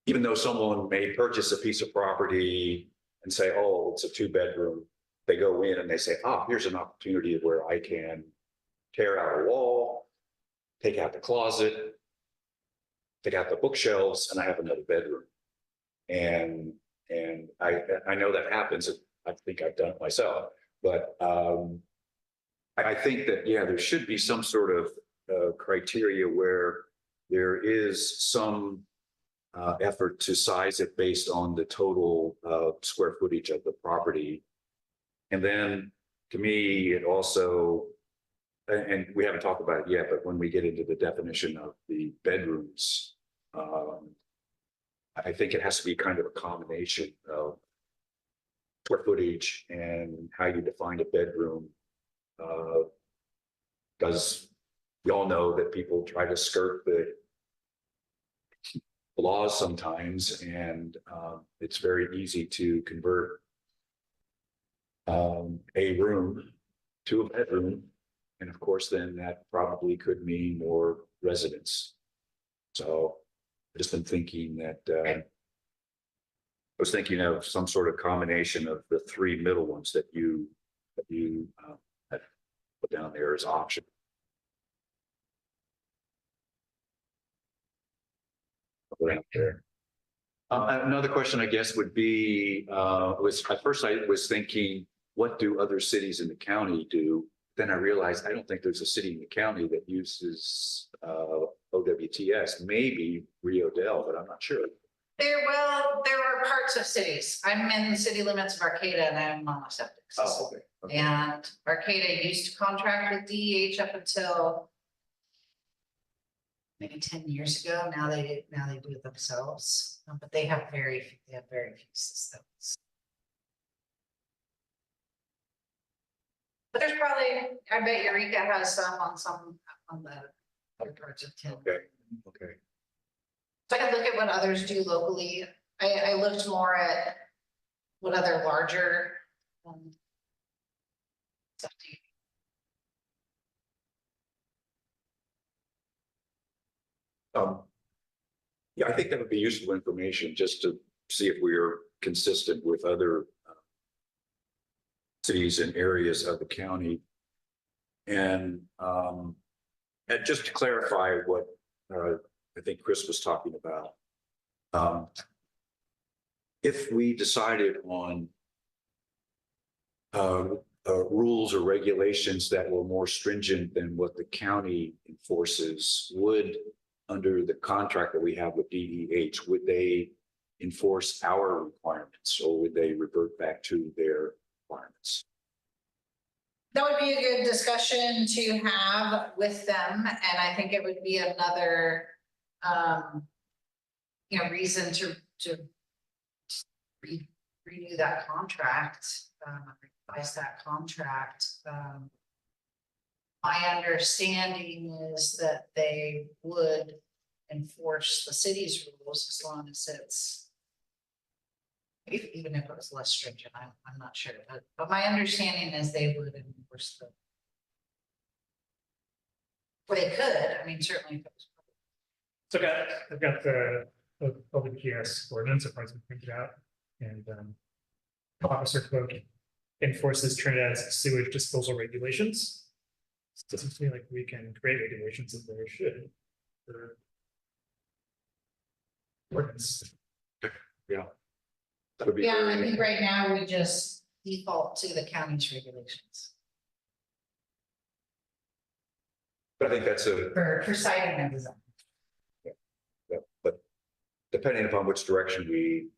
even though someone may purchase a piece of property and say, oh, it's a 2-bedroom, they go in and they say, oh, here's an opportunity where I can tear out a wall, take out the closet, take out the bookshelves, and I have another bedroom. And I know that happens. I think I've done it myself, but I think that, yeah, there should be some sort of criteria where there is some effort to size it based on the total square footage of the property. And then to me, it also, and we haven't talked about it yet, but when we get into the definition of the bedrooms, I think it has to be kind of a combination of square footage and how you define a bedroom. Because we all know that people try to skirt the laws sometimes, and it's very easy to convert a room to a bedroom. And of course, then that probably could mean more residents. So I've just been thinking that I was thinking of some sort of combination of the 3 middle ones that you had put down there as option. There. Another question, I guess, would be, was at first I was thinking, what do other cities in the county do? Then I realized I don't think there's a city in the county that uses OWTS, maybe Rio Dell, but I'm not sure. There are parts of cities. I'm in the city limits of Arcata and I'm on a septic system. Oh, okay. And Arcata used to contract with DEH up until maybe 10 years ago. Now they do it themselves, but they have very few systems. But there's probably, I bet Eureka has some on the other parts of town. Okay. So I can look at what others do locally. I looked more at what other larger stuff do. Yeah, I think that would be useful information just to see if we are consistent with other cities and areas of the county. And just to clarify what I think Chris was talking about, if we decided on rules or regulations that were more stringent than what the county enforces, would, under the contract that we have with DEH, would they enforce our requirements, or would they revert back to their requirements? That would be a good discussion to have with them, and I think it would be another, reason to renew that contract, revise that contract. My understanding is that they would enforce the city's rules as long as it's, even if it was less stringent, I'm not sure, but my understanding is they would enforce the. Well, they could, I mean, certainly if it was. So I've got the OWPS ordinance, if it's been printed out, and Officer Code enforces Trinidad's sewage disposal regulations. It doesn't seem like we can create regulations that there should. Ordinance. Yeah. That would be Yeah, I very, think right now we just default to the county's regulations but I think that's for siting and design. but depending upon which direction we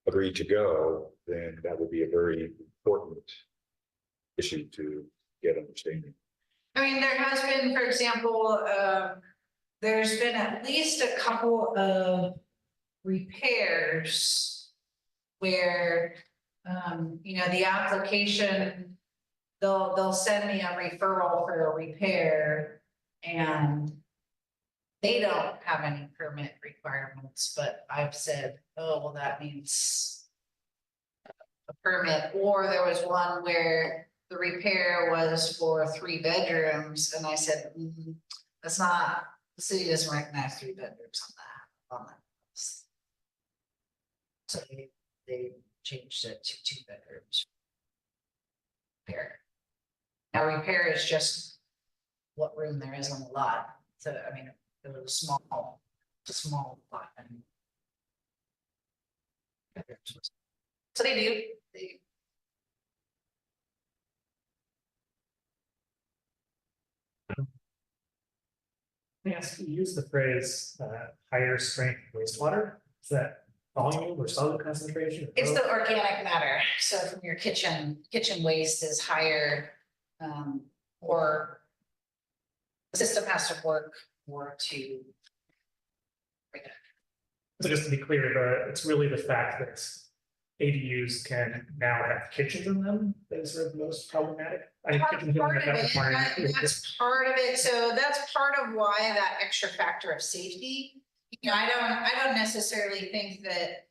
agree to go, then that would be a very important issue to get understanding. I mean, there has been, for example, there's been at least a couple of repairs where, the application, they'll send me a referral for a repair and they don't have any permit requirements, but I've said, oh, well, that means a permit. Or there was one where the repair was for 3 bedrooms and I said, that's not, the city doesn't recognize 3 bedrooms on that. So they changed it to 2 bedrooms. Repair. Now repair is just what room there is on the lot. So, I mean, it was a small lot. And so they do. Yes, you use the phrase higher strength wastewater. Is that volume or solid concentration? It's the organic matter. So from your kitchen waste is higher, or the system has to work more to. So just to be clear, it's really the fact that ADUs can now have kitchens in them that is sort of most problematic. Part of it, that's part of it. So that's part of why that extra factor of safety. I don't necessarily think that,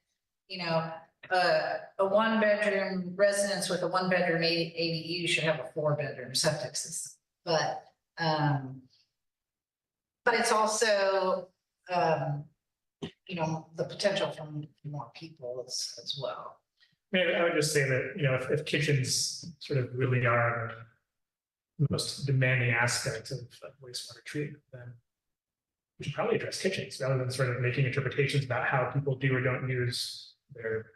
a 1-bedroom residence with a 1-bedroom ADU should have a 4-bedroom septic system. But it's also, the potential for more people as well. I would just say that, if kitchens sort of really are the most demanding aspect of wastewater treatment, then we should probably address kitchens rather than sort of making interpretations about how people do or don't use their,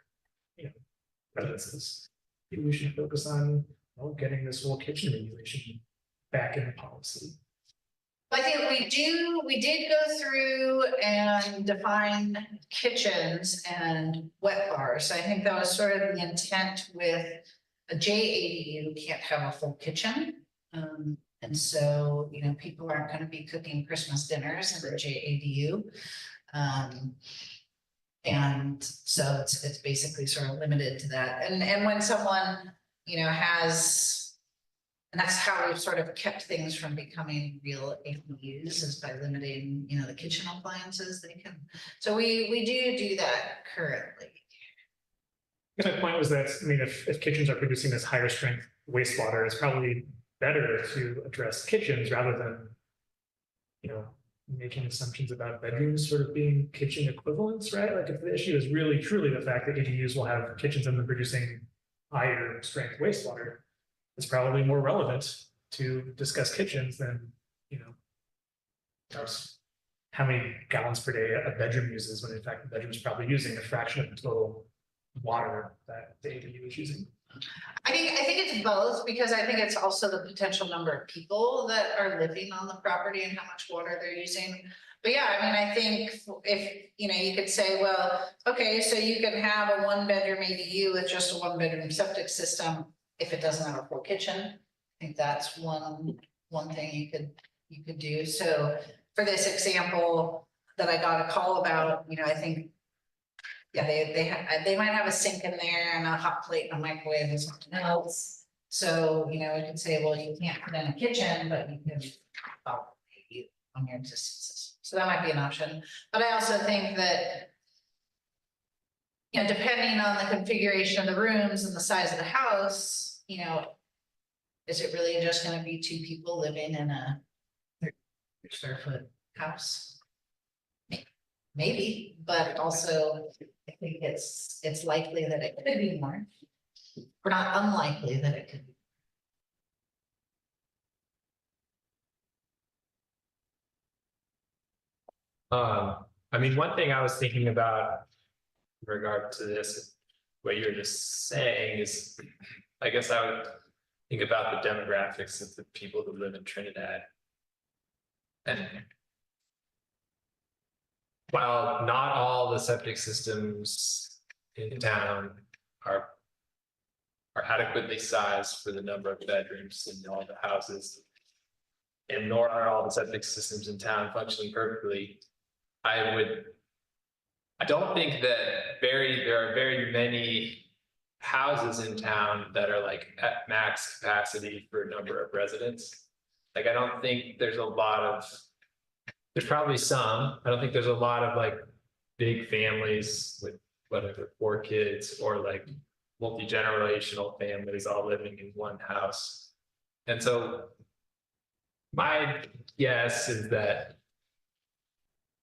residences. Maybe we should focus on getting this whole kitchen regulation back in the policy. I think we did go through and define kitchens and wet bars. I think that was sort of the intent with a JADU can't have a full kitchen. And so, people aren't going to be cooking Christmas dinners in a JADU. And so it's basically sort of limited to that. And when someone, has, and that's how we've sort of kept things from becoming real ADUs is by limiting, the kitchen appliances they can. So we do that currently. My point was that, if kitchens are producing this higher strength wastewater, it's probably better to address kitchens rather than, making assumptions about bedrooms sort of being kitchen equivalents, right? Like if the issue is really truly the fact that ADUs will have kitchens in them producing higher strength wastewater, it's probably more relevant to discuss kitchens than, how many gallons per day a bedroom uses, when in fact the bedroom is probably using a fraction of the total water that the ADU is using. I think it's both, because I think it's also the potential number of people that are living on the property and how much water they're using. But yeah, I think if, you could say, well, okay, so you can have a 1-bedroom ADU with just a 1-bedroom septic system if it doesn't have a full kitchen. I think that's one thing you could do. So for this example that I got a call about, I think, yeah, they might have a sink in there and a hot plate and a microwave and something else. So, we can say, well, you can't put in a kitchen, but you can on your existing system. So that might be an option. But I also think that, depending on the configuration of the rooms and the size of the house, is it really just going to be 2 people living in a 30 square foot house? Maybe, but also I think it's likely that it could be more, or not unlikely that it could be. One thing I was thinking about in regard to this, what you were just saying is, I guess I would think about the demographics of the people who live in Trinidad. And while not all the septic systems in town are are adequately sized for the number of bedrooms in all the houses. And nor are all the septic systems in town functioning perfectly. I don't think that there are very many houses in town that are like at max capacity for number of residents. Like, I don't think there's probably some, I don't think there's a lot of like big families with whatever, 4 kids or like multi-generational families all living in one house. And so my guess is that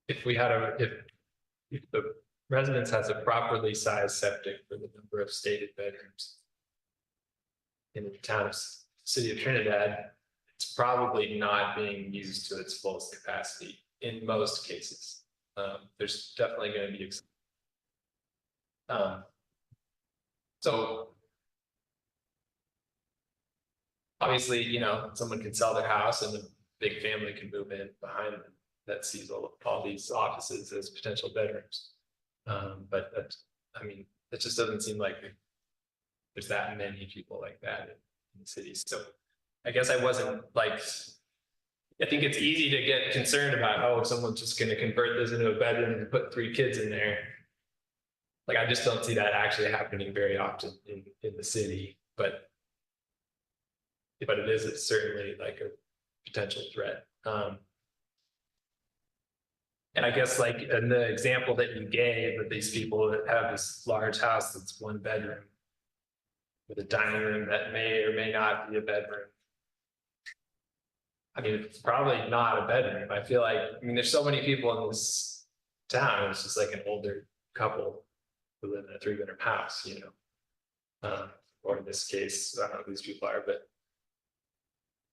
if the residence has a properly sized septic for the number of stated bedrooms in the town of city of Trinidad, it's probably not being used to its fullest capacity in most cases. There's definitely going to be so obviously, you know, someone can sell their house and a big family can move in behind them that sees all these offices as potential bedrooms. But I mean, it just doesn't seem like there's that many people like that in the city. So I guess I wasn't like, I think it's easy to get concerned about, oh, someone's just going to convert this into a bedroom and put 3 kids in there. Like, I just don't see that actually happening very often in the city, but it's certainly like a potential threat. And I guess like in the example that you gave of these people that have this large house that's 1 bedroom with a dining room that may or may not be a bedroom. I mean, it's probably not a bedroom. I feel like, I mean, there's so many people in this town. It's just like an older couple who live in a 3-bedroom house, you know. Or in this case, I don't know who these people are, but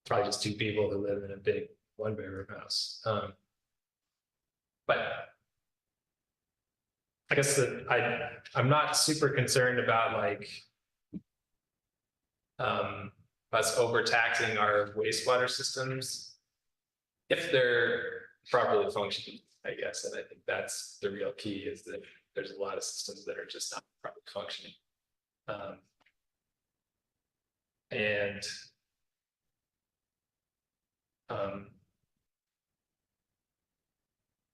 probably just 2 people who live in a big 1-bedroom house. But I guess that I'm not super concerned about like us overtaxing our wastewater systems if they're properly functioning, I guess. And I think that's the real key, is that there's a lot of systems that are just not properly functioning.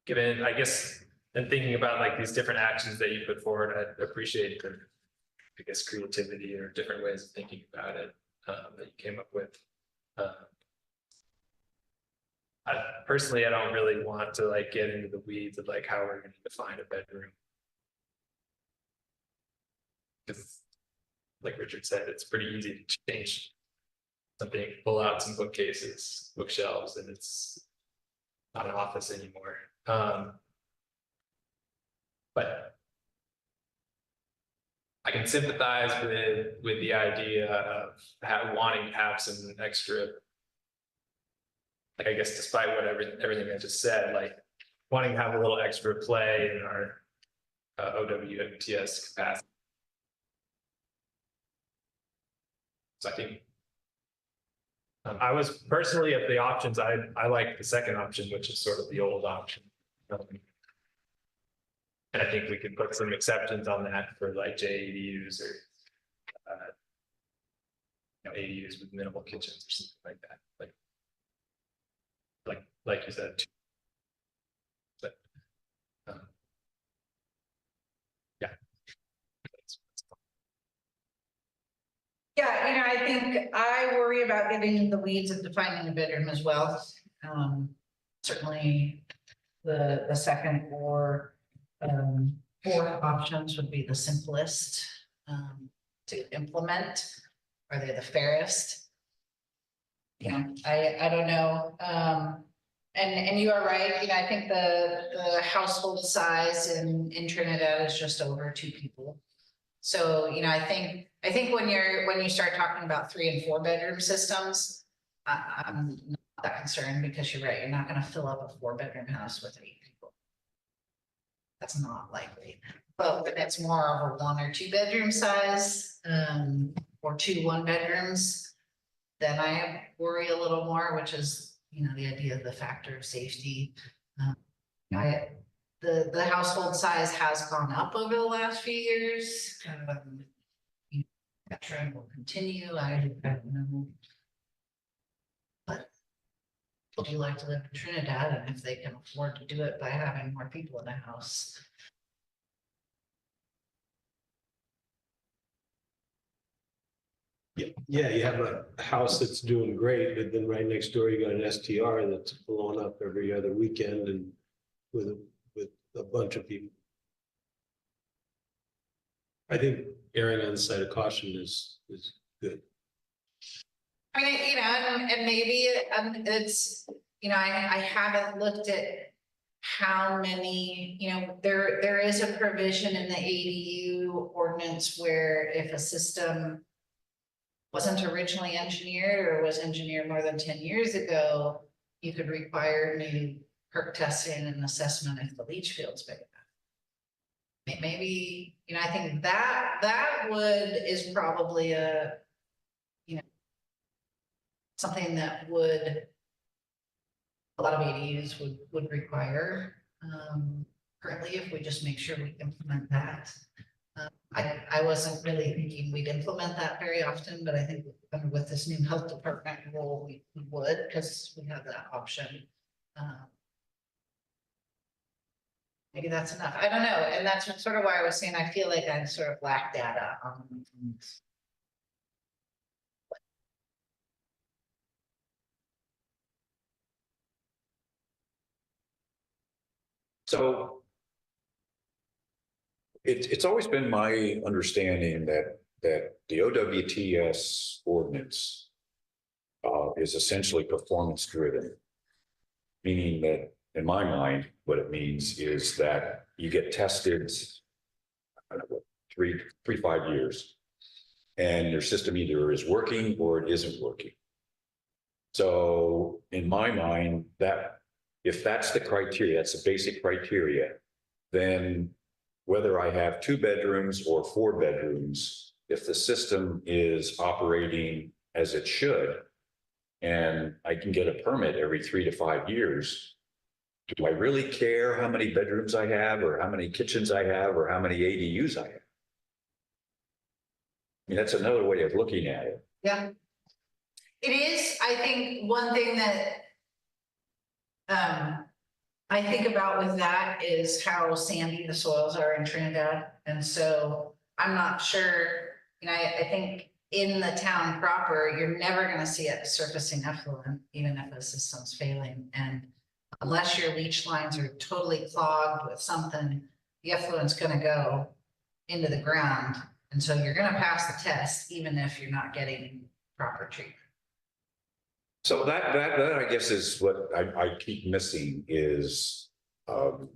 Given, I guess, and thinking about like these different actions that you put forward, I appreciate the, I guess, creativity or different ways of thinking about it that you came up with. Personally, I don't really want to like get into the weeds of like how we're going to define a bedroom. Because like Richard said, it's pretty easy to change something, pull out some bookcases, bookshelves, and it's not an office anymore. But I can sympathize with the idea of wanting to have some extra, like, I guess despite everything I just said, like wanting to have a little extra play in our OWMTS capacity. So I think I was personally, of the options, I like the second option, which is sort of the old option. And I think we could put some exceptions on that for like JADUs or ADUs with minimal kitchens or something like that. Like you said. But yeah. Yeah, I think I worry about getting in the weeds of defining a bedroom as well. Certainly the second or 4th options would be the simplest to implement. Are they the fairest? I don't know. And you are right. I think the household size in Trinidad is just over 2 people. So, I think when you start talking about 3 and 4 bedroom systems, I'm not that concerned, because you're right. You're not going to fill up a 4-bedroom house with 8 people. That's not likely. But when it's more of a 1 or 2 bedroom size, or 2 1-bedrooms, then I worry a little more, which is, the idea of the factor of safety. The household size has gone up over the last few years. that trend will continue. I don't know. But people do like to live in Trinidad, and if they can afford to do it by having more people in the house. Yeah, you have a house that's doing great, but then right next door you got an STR that's blowing up every other weekend and with a bunch of people. I think erring on the side of caution is good. I mean, you know, and maybe it's, you know, I haven't looked at how many, you know, there is a provision in the ADU ordinance where if a system wasn't originally engineered or was engineered more than 10 years ago, you could require new perk testing and assessment if the leach field's big enough. Maybe, you know, I think that is probably a, you know, something that a lot of ADUs would require currently, if we just make sure we implement that. I wasn't really thinking we'd implement that very often, but I think with this new health department role, we would, because we have that option. Maybe that's enough. I don't know. And that's sort of why I was saying, I feel like I sort of lack data on things. So it's always been my understanding that the OWTS ordinance is essentially performance driven, meaning that in my mind, what it means is that you get tested, I don't know, 5 years, and your system either is working or it isn't working. So in my mind, that if that's the criteria, that's the basic criteria, then whether I have 2 bedrooms or 4 bedrooms, if the system is operating as it should, and I can get a permit every 3 to 5 years, do I really care how many bedrooms I have or how many kitchens I have or how many ADUs I have? I mean, that's another way of looking at it. Yeah. It is, I think, one thing that I think about with that is how sandy the soils are in Trinidad. And so I'm not sure, you know, I think in the town proper, you're never going to see it surfacing effluent, even if the system's failing. And unless your leach lines are totally clogged with something, the effluent's going to go into the ground. And so you're going to pass the test, even if you're not getting proper treatment. So that I guess is what I keep missing is how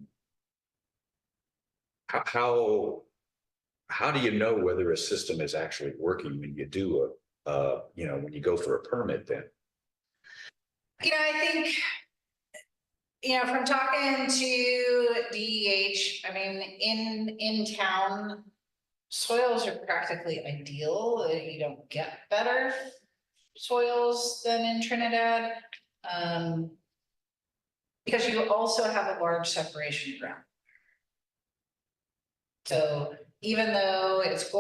do you know whether a system is actually working when you do you know, when you go for a permit then? You know, I think, you know, from talking to DEH, I mean, in town, soils are practically ideal. You don't get better soils than in Trinidad. Because you also have a large separation ground. So even though it's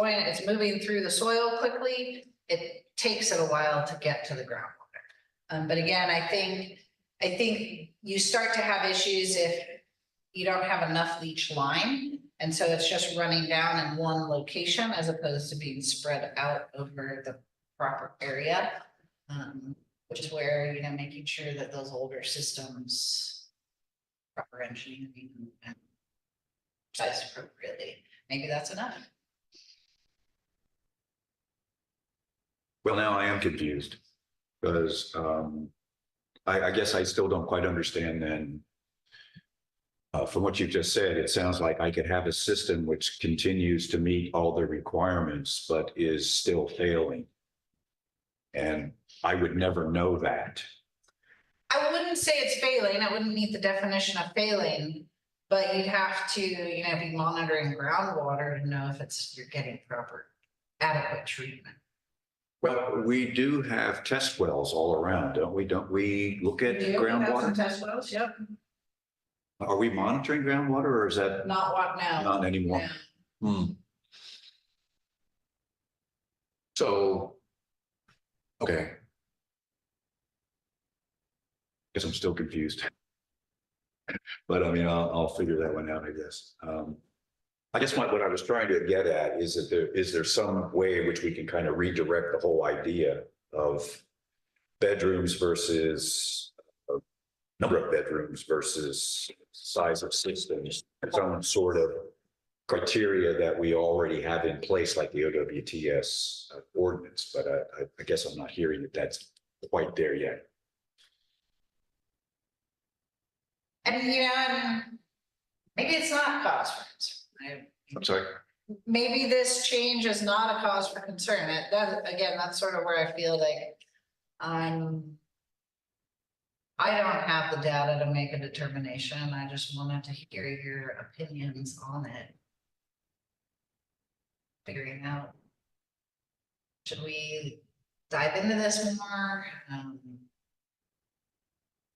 moving through the soil quickly, it takes it a while to get to the groundwater. But again, I think you start to have issues if you don't have enough leach line. And so it's just running down in one location as opposed to being spread out over the proper area. Which is where, you know, making sure that those older systems, proper engineering and sized appropriately, maybe that's enough. Well, now I am confused because I guess I still don't quite understand then. From what you've just said, it sounds like I could have a system which continues to meet all the requirements, but is still failing. And I would never know that. I wouldn't say it's failing. I wouldn't meet the definition of failing, but you'd have to, you know, be monitoring groundwater to know if you're getting proper, adequate treatment. Well, we do have test wells all around, don't we? Don't we look at groundwater? Test wells, yep. Are we monitoring groundwater or is that Not what now. not anymore? No. So. Okay. Guess I'm still confused. But I mean, I'll figure that one out, I guess. I guess what I was trying to get at is that is there some way in which we can kind of redirect the whole idea of bedrooms versus number of bedrooms versus size of systems, some sort of criteria that we already have in place, like the OWTS ordinance. But I guess I'm not hearing that that's quite there yet. And, and maybe it's not cause for concern. I'm sorry. Maybe this change is not a cause for concern. It does, again, that's sort of where I feel like I don't have the data to make a determination. I just wanted to hear your opinions on it. Figuring out, should we dive into this more?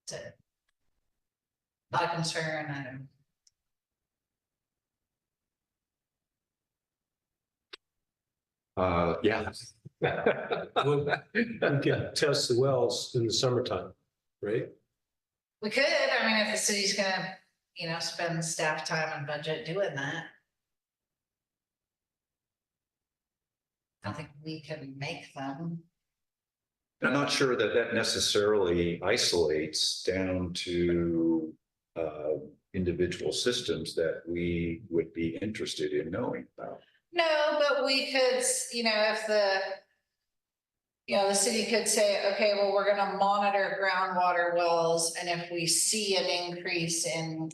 Is it not a concern? I don't. Yeah. We can test the wells in the summertime, right? We could, I mean, if the city's gonna, spend staff time and budget doing that. I don't think we can make them. I'm not sure that that necessarily isolates down to individual systems that we would be interested in knowing about. No, but we could, if the city could say, okay, well, we're gonna monitor groundwater wells, and if we see an increase in,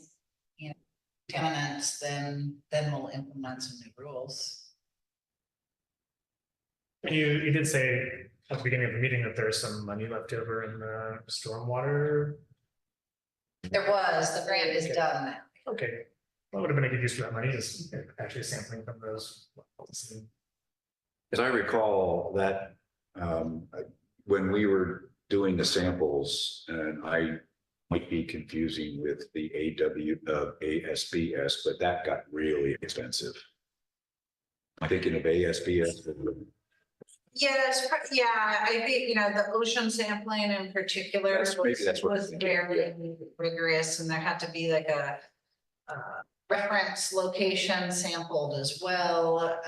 contaminants, then we'll implement some new rules. You did say at the beginning of the meeting that there's some money left over in the stormwater. There was, the grant is done now. Okay, what would have been a good use for that money is actually sampling from those wells. As I recall that when we were doing the samples, and I might be confusing with the ASBS, but that got really expensive. I'm thinking of ASBS. Yes, yeah, I think, the ocean sampling in particular Maybe that's what I'm was thinking, very rigorous, and there had to be like a reference location sampled as well.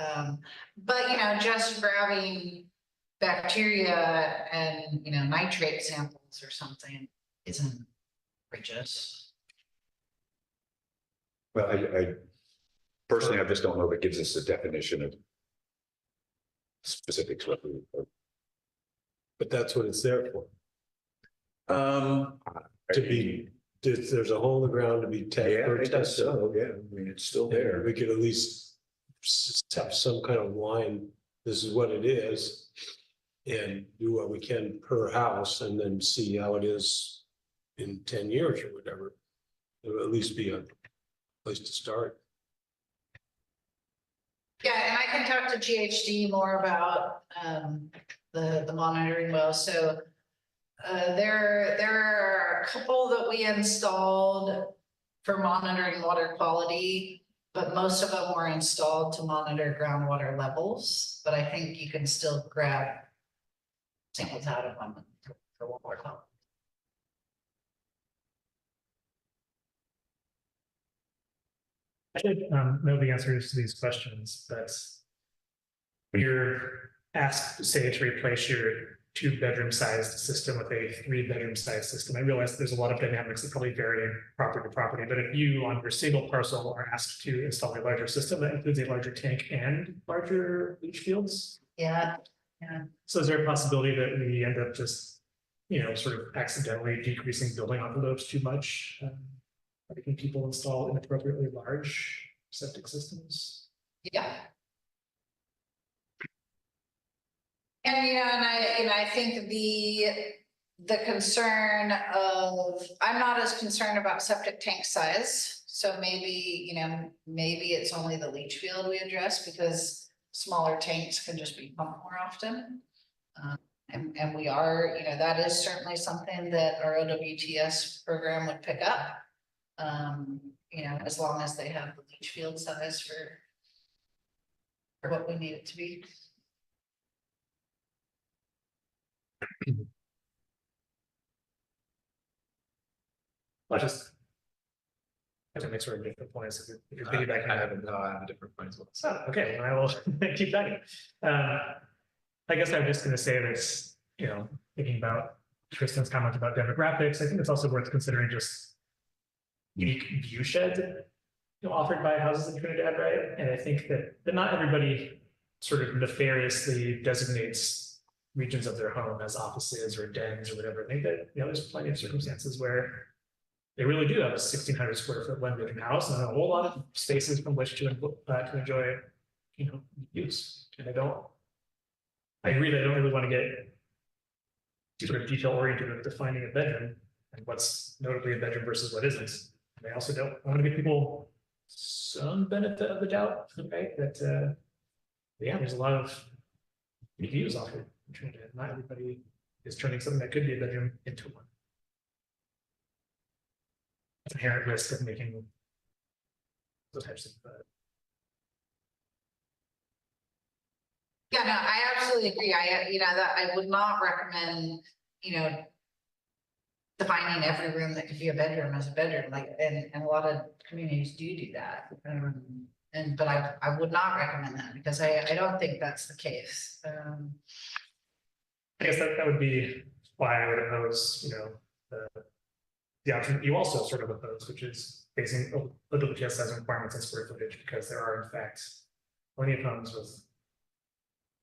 But, just grabbing bacteria and, nitrate samples or something isn't rigorous. Well, I personally, I just don't know if it gives us a definition of specifics. But that's what it's there for. To be, there's a hole in the ground to be Yeah, I guess tested. so. Yeah, I mean, it's still there. We could at least have some kind of line, this is what it is. And do what we can per house and then see how it is in 10 years or whatever. It'll at least be a place to start. Yeah, and I can talk to GHD more about the monitoring well. So there are a couple that we installed for monitoring water quality, but most of them were installed to monitor groundwater levels. But I think you can still grab samples out of them for water quality. I should know the answers to these questions, but you're asked, say, to replace your 2-bedroom sized system with a 3-bedroom sized system. I realize there's a lot of dynamics that probably vary property to property, but if you on your single parcel are asked to install a larger system, that includes a larger tank and larger leach fields. Yeah. So is there a possibility that we end up just, sort of accidentally decreasing building envelopes too much? Making people install inappropriately large septic systems? Yeah. And, I think the concern of, I'm not as concerned about septic tank size. So maybe, maybe it's only the leach field we address, because smaller tanks can just be pumped more often. And we are, that is certainly something that our OWTS program would pick up. As long as they have the leach field size for what we need it to be. Well, just. I have to make sort of different points. If you're I piggybacking. have a different point as well. Oh, okay, well, I will keep talking. I guess I'm just gonna say this, you know, thinking about Tristan's comment about demographics, I think it's also worth considering just unique view sheds, you know, offered by houses in Trinidad, right? And I think that not everybody sort of nefariously designates regions of their home as offices or dens or whatever. I think that, you know, there's plenty of circumstances where they really do have a 1,600 square foot one bedroom house and a whole lot of spaces from which to enjoy, you know, use. And I agree that I don't really want to get too sort of detail oriented with defining a bedroom and what's notably a bedroom versus what isn't. And I also don't want to give people some benefit of the doubt, right? That yeah, there's a lot of views offered in Trinidad. Not everybody is turning something that could be a bedroom into one. Inherent risk of making those types of Yeah, no, I absolutely agree. That I would not recommend, defining every room that could be a bedroom as a bedroom, like, and a lot of communities do that. But I would not recommend that because I don't think that's the case. I guess that would be why I would oppose, you know, the option that you also sort of oppose, which is basing OWTS as requirements on square footage, because there are in fact plenty of homes with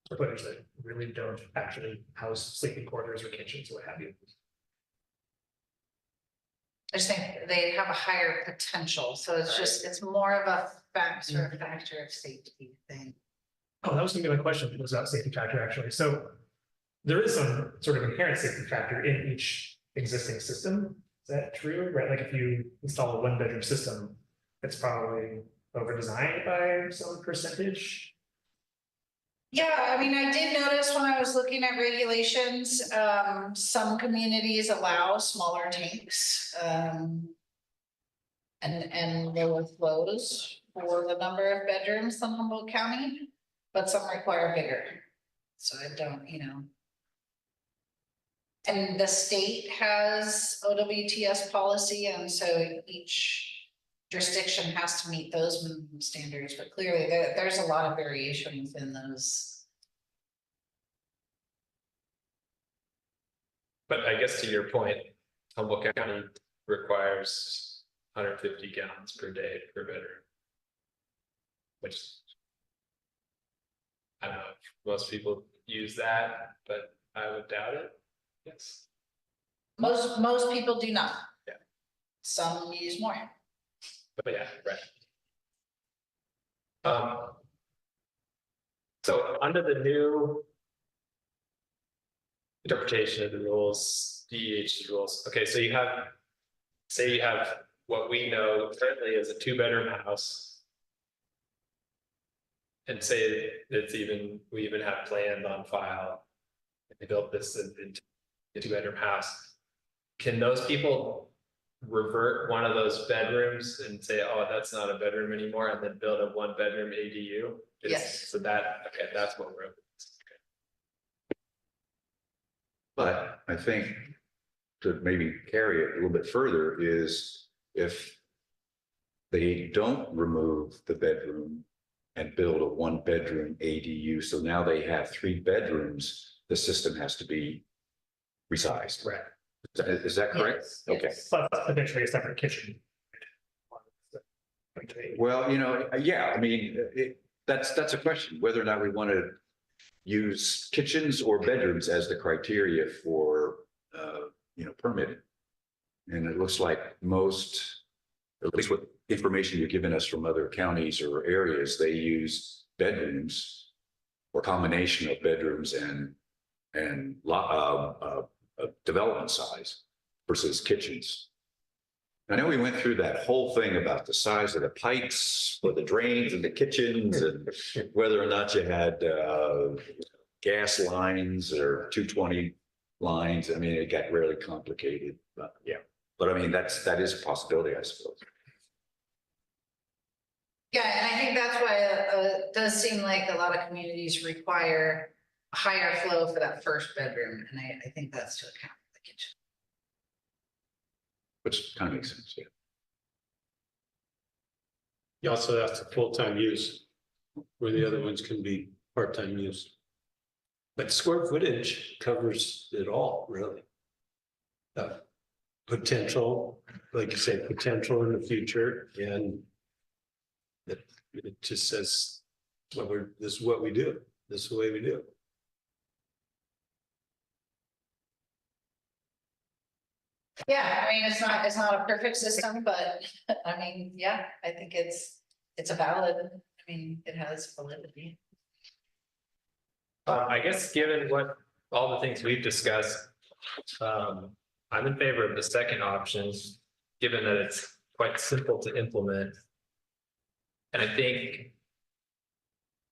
square footage that really don't actually house sleeping quarters or kitchens or what have you. I just think they have a higher potential, so it's more of a factor of safety thing. Oh, that was gonna be my question, was about safety factor actually. So there is some sort of inherent safety factor in each existing system. Is that true? Right, like if you install a one bedroom system, it's probably over designed by some percentage. Yeah, I mean, I did notice when I was looking at regulations, some communities allow smaller tanks. And lower flows for the number of bedrooms in Humboldt County, but some require bigger. So I don't, And the state has OWTS policy, and so each jurisdiction has to meet those minimum standards, but clearly there's a lot of variation within those. But I guess to your point, Humboldt County requires 150 gallons per day per bedroom. Which I don't know if most people use that, but I would doubt it. Yes. Most people do not. Yeah. Some use more. But yeah, right. So under the new interpretation of the rules, DEH rules, okay, so say you have what we know currently is a 2-bedroom house. And say we even have plans on file. They built this into a 2-bedroom house. Can those people revert one of those bedrooms and say, oh, that's not a bedroom anymore, and then build a 1-bedroom ADU? Yes. So that's what we're. Okay. But I think to maybe carry it a little bit further is if they don't remove the bedroom and build a 1-bedroom ADU, so now they have 3 bedrooms, the system has to be resized. Right. Is that correct? Yes, Okay. yes. But eventually a separate kitchen. Well, yeah, I mean, that's a question, whether or not we want to use kitchens or bedrooms as the criteria for, permitting. And it looks like most, at least what information you've given us from other counties or areas, they use bedrooms or combination of bedrooms and development size versus kitchens. I know we went through that whole thing about the size of the pipes for the drains and the kitchens and whether or not you had gas lines or 220 lines. I mean, it got really complicated, but yeah. But I mean, that is a possibility, I suppose. Yeah, and I think that's why it does seem like a lot of communities require higher flow for that first bedroom, and I think that's to account for the kitchen. Which kind of makes sense, yeah. You also have to full-time use, where the other ones can be part-time use. But square footage covers it all, really. Potential, like you say, potential in the future, and it just says, well, this is what we do, this is the way we do it. Yeah, I mean, it's not a perfect system, but I mean, yeah, I think it's a valid, I mean, it has validity. I guess given what, all the things we've discussed, I'm in favor of the second option, given that it's quite simple to implement. And I think,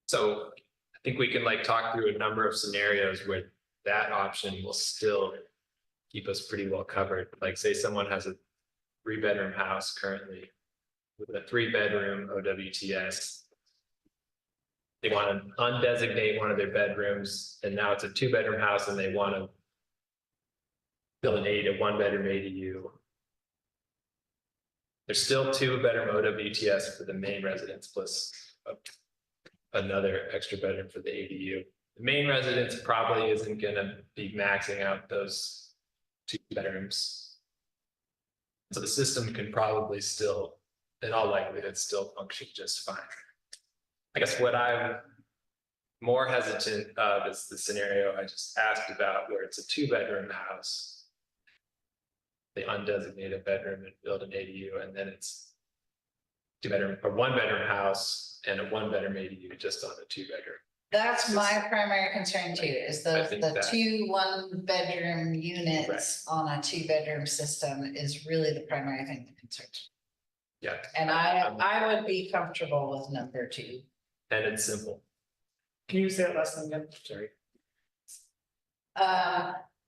so I think we can like talk through a number of scenarios where that option will still keep us pretty well covered. Like say someone has a 3-bedroom house currently with a 3-bedroom OWTS. They want to undesignate one of their bedrooms, and now it's a 2-bedroom house and they want to build a 1-bedroom ADU. There's still 2-bedroom OWTS for the main residence plus another extra bedroom for the ADU. The main residence probably isn't going to be maxing out those 2 bedrooms. So the system can probably still, in all likelihood, still function just fine. I guess what I'm more hesitant of is the scenario I just asked about, where it's a 2-bedroom house. They undesignate a bedroom and build an ADU, and then it's 2-bedroom or 1-bedroom house and a 1-bedroom ADU just on a 2-bedroom. That's my primary concern too, is I the think 2 1-bedroom units on a 2-bedroom system is really the primary thing that concerns me. Yeah. And I would be comfortable with number 2. And it's simple. Can you say that last thing again? Sorry.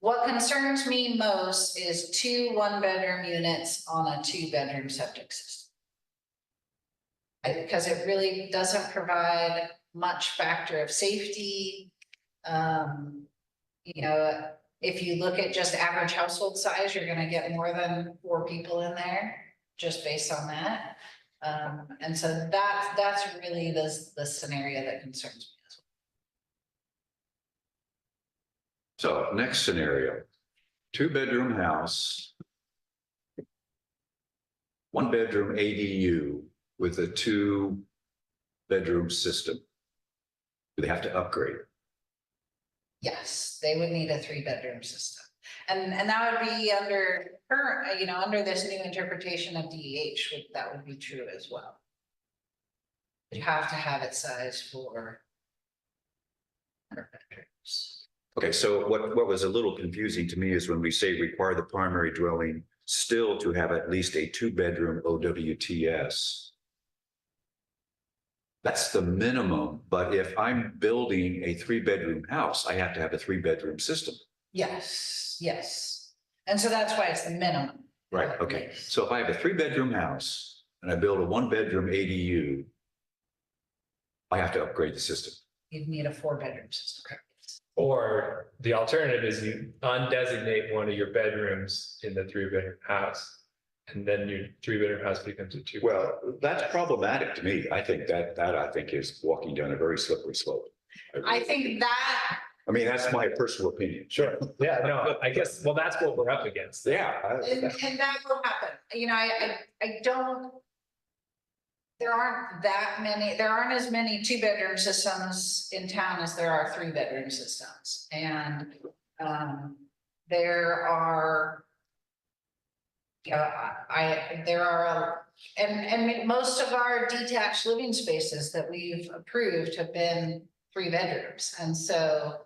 What concerns me most is 2 1-bedroom units on a 2-bedroom septic system. Because it really doesn't provide much factor of safety. You know, if you look at just average household size, you're gonna get more than 4 people in there, just based on that. And so that's really the scenario that concerns me as well. So next scenario, 2-bedroom house, 1-bedroom ADU with a 2-bedroom system. Do they have to upgrade? Yes, they would need a 3-bedroom system. And that would be under current, you know, under this new interpretation of DEH, that would be true as well. You have to have it sized for 100 bedrooms. Okay, so what was a little confusing to me is when we say require the primary dwelling still to have at least a 2-bedroom OWTS. That's the minimum, but if I'm building a 3-bedroom house, I have to have a 3-bedroom system. Yes, yes. And so that's why it's the minimum. Right, okay. So if I have a 3-bedroom house and I build a 1-bedroom ADU, I have to upgrade the system. You'd need a 4-bedroom system. Or the alternative is you undesignate one of your bedrooms in the 3-bedroom house. And then your 3-bedroom house becomes a 2. Well, that's problematic to me. I think that I think is walking down a very slippery slope. I think that, I mean, that's my personal opinion. Sure. Yeah, no, I guess, well, that's what we're up against. Yeah. and that will happen. You know, I don't. There aren't as many 2-bedroom systems in town as there are 3-bedroom systems. And there are, and most of our detached living spaces that we've approved have been 3 bedrooms. And so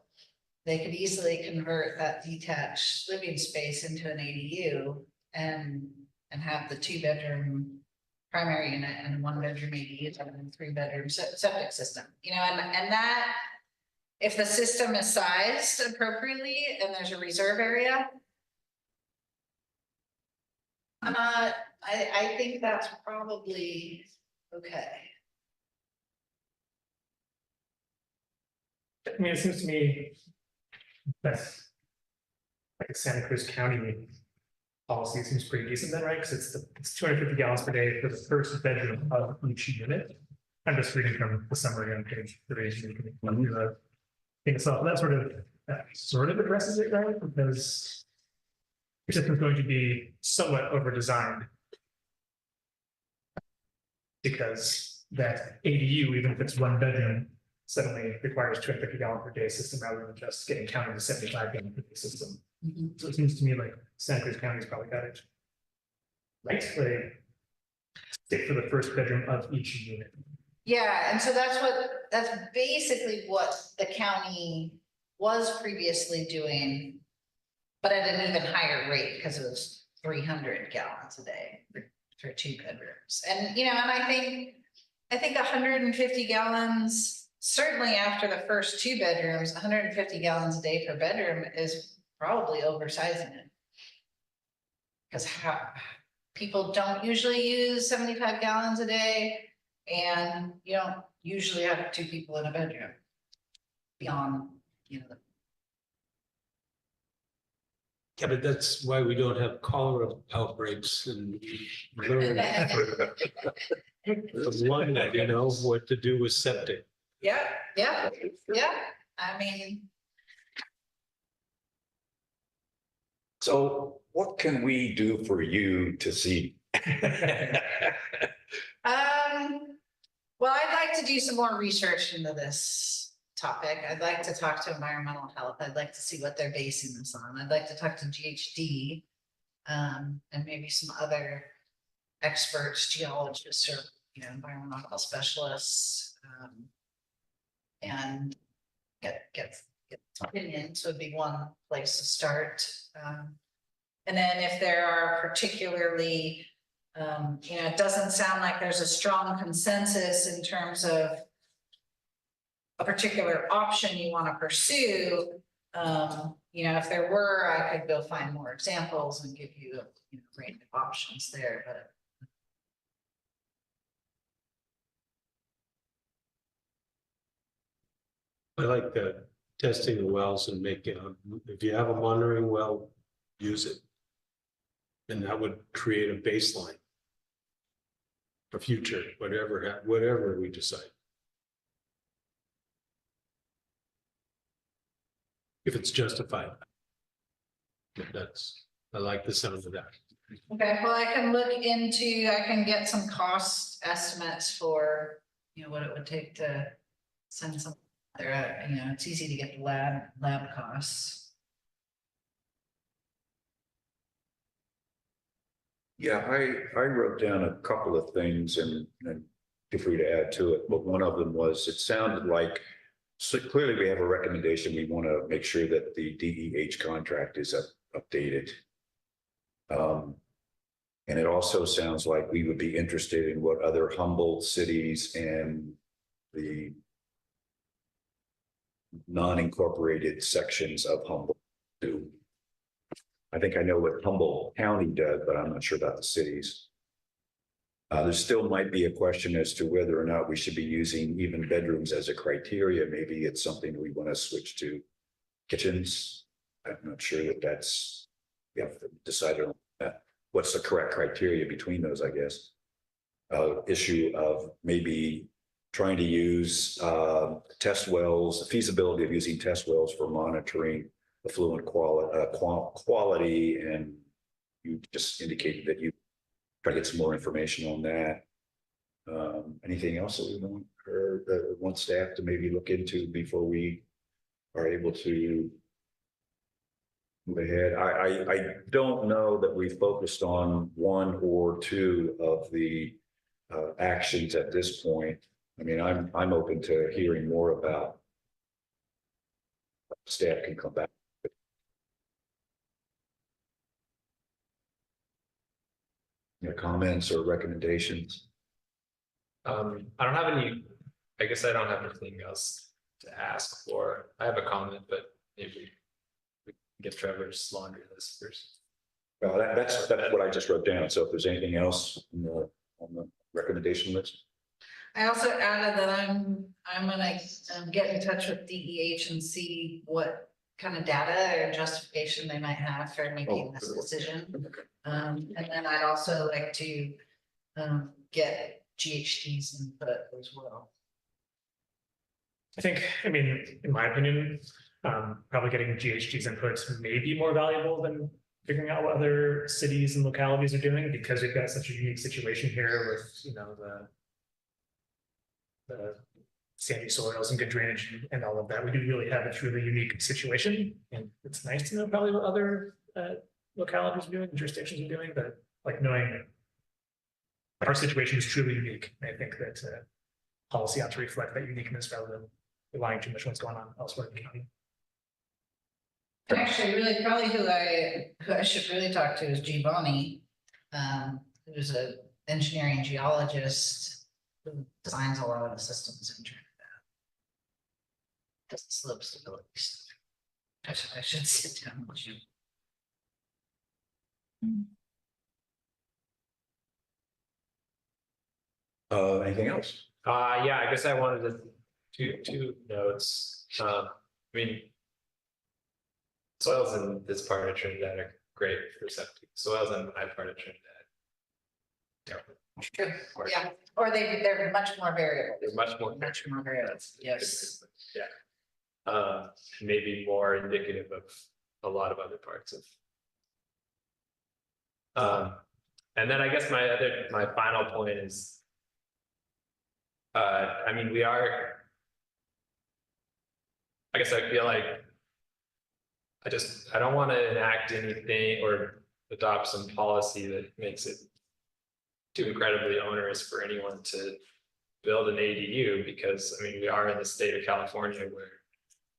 they could easily convert that detached living space into an ADU and have the 2-bedroom primary unit and 1-bedroom ADU and 3-bedroom septic system, you know, and that, if the system is sized appropriately and there's a reserve area, I think that's probably okay. I mean, it seems to me that's like a Santa Cruz County policy seems pretty decent then, right? Because it's 250 gallons per day for the first bedroom of each unit. I'm just reading from the summary on page 3. So you can run through the thing itself. That sort of addresses it, right? Because your system's going to be somewhat over designed. Because that ADU, even if it's one bedroom, suddenly requires 250 gallon per day system rather than just getting counted as 75 gallon per day system. So it seems to me like Santa Cruz County's probably got it right, like stick for the first bedroom of each unit. Yeah, and so that's basically what the county was previously doing. But at an even higher rate because it was 300 gallons a day for 2 bedrooms. And, and I think 150 gallons, certainly after the first 2 bedrooms, 150 gallons a day per bedroom is probably oversizing it. Because people don't usually use 75 gallons a day, and you don't usually have 2 people in a bedroom beyond, Yeah, but that's why we don't have cholera outbreaks and learn one, what to do with septic. Yeah. I mean, So what can we do for you to see? well, I'd like to do some more research into this topic. I'd like to talk to environmental health. I'd like to see what they're basing this on. I'd like to talk to GHD, and maybe some other experts, geologists, or environmental health specialists, and get opinions would be one place to start. And then if there are particularly, it doesn't sound like there's a strong consensus in terms of a particular option you want to pursue. If there were, I could go find more examples and give you a range of options there, but. I like the testing the wells and making, if you have a monitoring well, use it. And that would create a baseline for future, whatever we decide. If it's justified. I like the sound of that. Okay, well, I can get some cost estimates for, what it would take to send some there. It's easy to get the lab costs. Yeah, I wrote down a couple of things and feel free to add to it, but one of them was, it sounded like, so clearly we have a recommendation. We want to make sure that the DEH contract is updated. And it also sounds like we would be interested in what other Humboldt cities and the non-incorporated sections of Humboldt do. I think I know what Humboldt County does, but I'm not sure about the cities. There still might be a question as to whether or not we should be using even bedrooms as a criteria. Maybe it's something we want to switch to kitchens. I'm not sure that that's, we have to decide on that. What's the correct criteria between those, I guess. Issue of maybe trying to use test wells, the feasibility of using test wells for monitoring effluent quality, and you just indicated that you try to get some more information on that. Anything else that we want, or want staff to maybe look into before we are able to move ahead? I don't know that we focused on one or two of the actions at this point. I mean, I'm open to hearing more about. Staff can come back. Your comments or recommendations? I don't have any, I guess I don't have anything else to ask for. I have a comment, but maybe we can get Trevor's laundry list first. Well, that's what I just wrote down. So if there's anything else on the recommendation list. I also added that I'm gonna get in touch with DEH and see what kind of data or justification they might have for making this decision. And then I'd also like to get GHD's input as well. I think, I mean, in my opinion, probably getting GHG's inputs may be more valuable than figuring out what other cities and localities are doing, because we've got such a unique situation here with, you know, the sandy soils and good drainage and all of that. We do really have a truly unique situation, and it's nice to know probably what other localities are doing, jurisdictions are doing, but like knowing that our situation is truly unique. And I think that policy ought to reflect that uniqueness rather than relying too much on what's going on elsewhere in the county. Actually, really, probably who I should really talk to is Giovanni, who's an engineering geologist who designs a lot of the systems in Trinidad. Does slope stability stuff. I should sit down with you. Anything else? Yeah, I guess I wanted to two notes. I mean, soils in this part of Trinidad are great for septic. Soils in my part of Trinidad. True, yeah, or they're much more variable. They're much more variable, yes. Yeah. Maybe more indicative of a lot of other parts of. And then I guess my final point is, I mean, I guess I feel like I don't want to enact anything or adopt some policy that makes it too incredibly onerous for anyone to build an ADU, because I mean, we are in the state of California where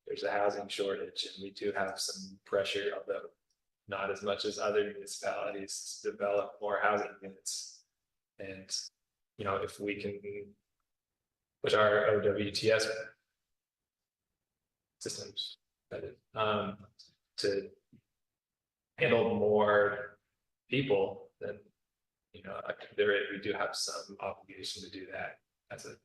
there's a housing shortage, and we do have some pressure, although not as much as other municipalities, to develop more housing units. And, you know, if we can push our OWTS systems to handle more people, then, you know, we do have some obligation to do that as a.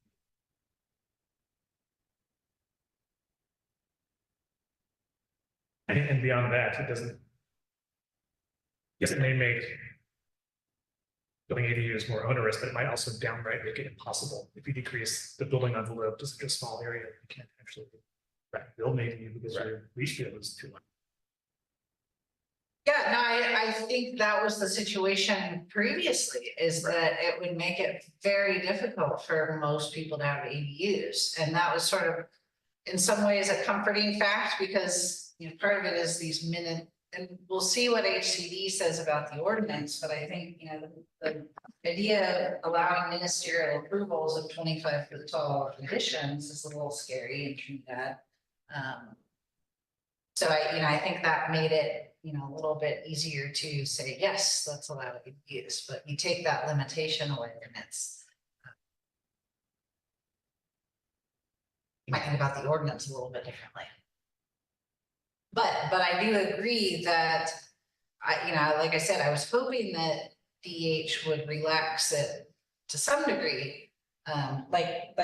And beyond that, it doesn't. Yes, it may make building ADUs more onerous, but it might also downright make it impossible. If you decrease the building envelope to such a small area, you can't actually build an ADU because your leach field is too much. Yeah, no, I think that was the situation previously, is that it would make it very difficult for most people to have ADUs. And that was sort of, in some ways, a comforting fact, because, you know, part of it is these and we'll see what HCD says about the ordinance, but I think, you know, the idea of allowing ministerial approvals of 25-foot tall additions is a little scary in Trinidad. So I think that made it, you know, a little bit easier to say, yes, let's allow it use, but you take that limitation away and it's. You might think about the ordinance a little bit differently. But I do agree that you know, like I said, I was hoping that DH would relax it to some degree. Like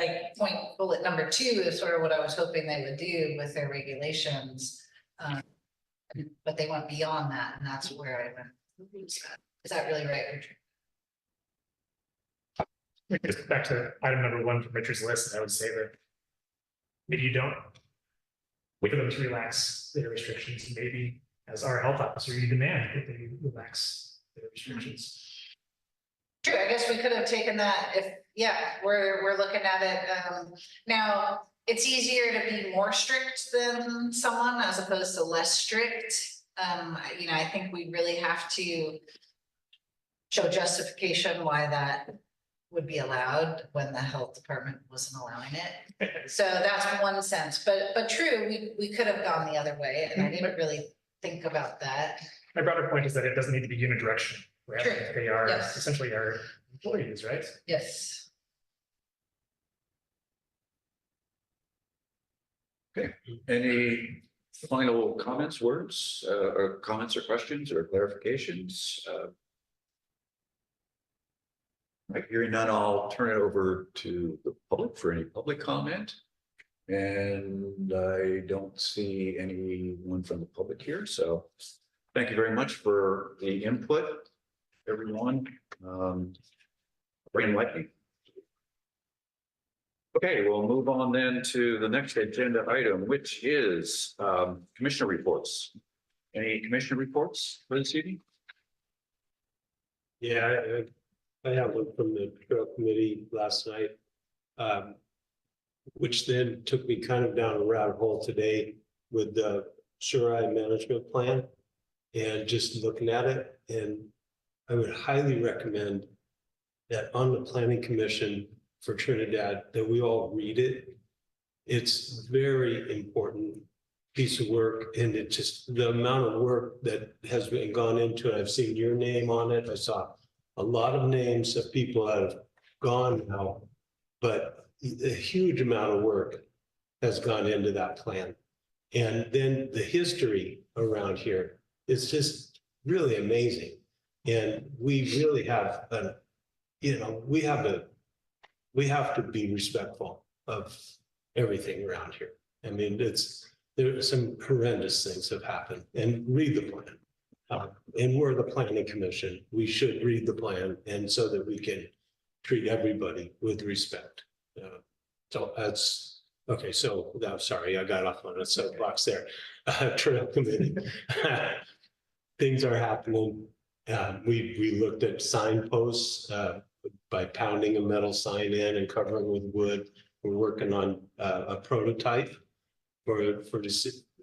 bullet number 2 is sort of what I was hoping they would do with their regulations. But they went beyond that, and that's where I went. Is that really right, Richard? Just back to item number 1 from Richard's list, I would say that maybe you don't wait for them to relax their restrictions. Maybe as our health officer, you demand that they relax their restrictions. True, I guess we could have taken that if, yeah, we're looking at it. Now, it's easier to be more strict than someone as opposed to less strict. You know, I think we really have to show justification why that would be allowed when the health department wasn't allowing it. So that's one sense, but true, we could have gone the other way, and I didn't really think about that. My broader point is that it doesn't need to be unidirectional. Right? True. They are Yes. essentially our employees, right? Yes. Okay, any final comments, words, or comments or questions or clarifications? Right, hearing none, I'll turn it over to the public for any public comment. And I don't see anyone from the public here, so thank you very much for the input, everyone. Brain lightning. Okay, we'll move on then to the next agenda item, which is commissioner reports. Any commissioner reports for this evening? Yeah, I have one from the trail committee last night. Which then took me kind of down a rabbit hole today with the Sure management plan. And just looking at it, and I would highly recommend that on the planning commission for Trinidad, that we all read it. It's very important piece of work, and it just, the amount of work that has been gone into it. I've seen your name on it. I saw a lot of names of people that have gone now, but a huge amount of work has gone into that plan. And then the history around here is just really amazing. And we really have we have to be respectful of everything around here. I mean, there are some horrendous things have happened, and read the plan. And we're the planning commission. We should read the plan, and so that we can treat everybody with respect. So that's, okay, so I'm sorry, I got off on a soapbox there. Trail committee. Things are happening. We looked at signposts by pounding a metal sign in and covering with wood. We're working on a prototype for